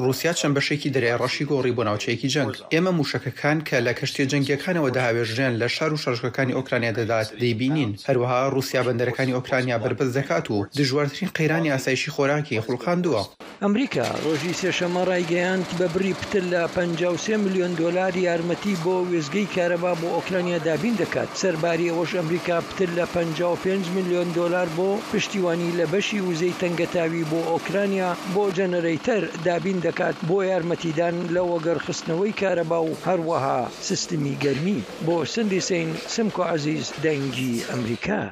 رووسیا چەند بەشێکی دەریای ڕەشی گۆڕی بۆ ناوچەیەکی جەنگ. ئێمە موشکەکان کە لە کەشتێ جەنگیەکانەوە داهاوێژیان لە شار و شەڕشەکانی ئۆکرانیا دەدات دەیبینین. هەروەها رووسیا بەندەرەکانی ئۆکرانیا بربەست دەکات و دژوارترین قەیرانی ئاسایشی خۆراکی خوڵقاندووە. ئەمریکا ڕۆژی سێشەمە ڕایگەیاند بە بری پتر لە 53 میلیۆن دلار یارمەتی بۆ وێزگەی کارەبا بۆ ئۆکرانیا دابین دەکات. سەرباری ئەوەش ئەمریکا پتر لە 55 میلیۆن دلار بۆ پشتیوانی لە بەشی وزەی تەنگەتاوی بۆ ئۆکرانیا بۆ جەنەرەیتەر دابین دەکات بۆ یارمەتیدان لە وەگەڕخستنەوەی کارەبا و هەروەها سیستمی گەرمی. بۆ سندی سین سمکۆ عەزیز دەنگی ئەمریکا.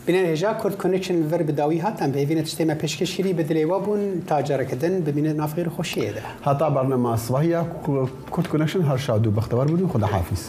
بینن هێژا کورد کۆنێکشن ڤەر بداوی هاتان بهێوینە تشتێمە پێشکەشیری بدلێوا بوون تاجارەکردن ببینە نافێر خۆشیێدا. هەتا بەرنەما سوهەیە کورد کۆنێکشن هەر شاد و بەختەوەر بوون و خوداحافیز.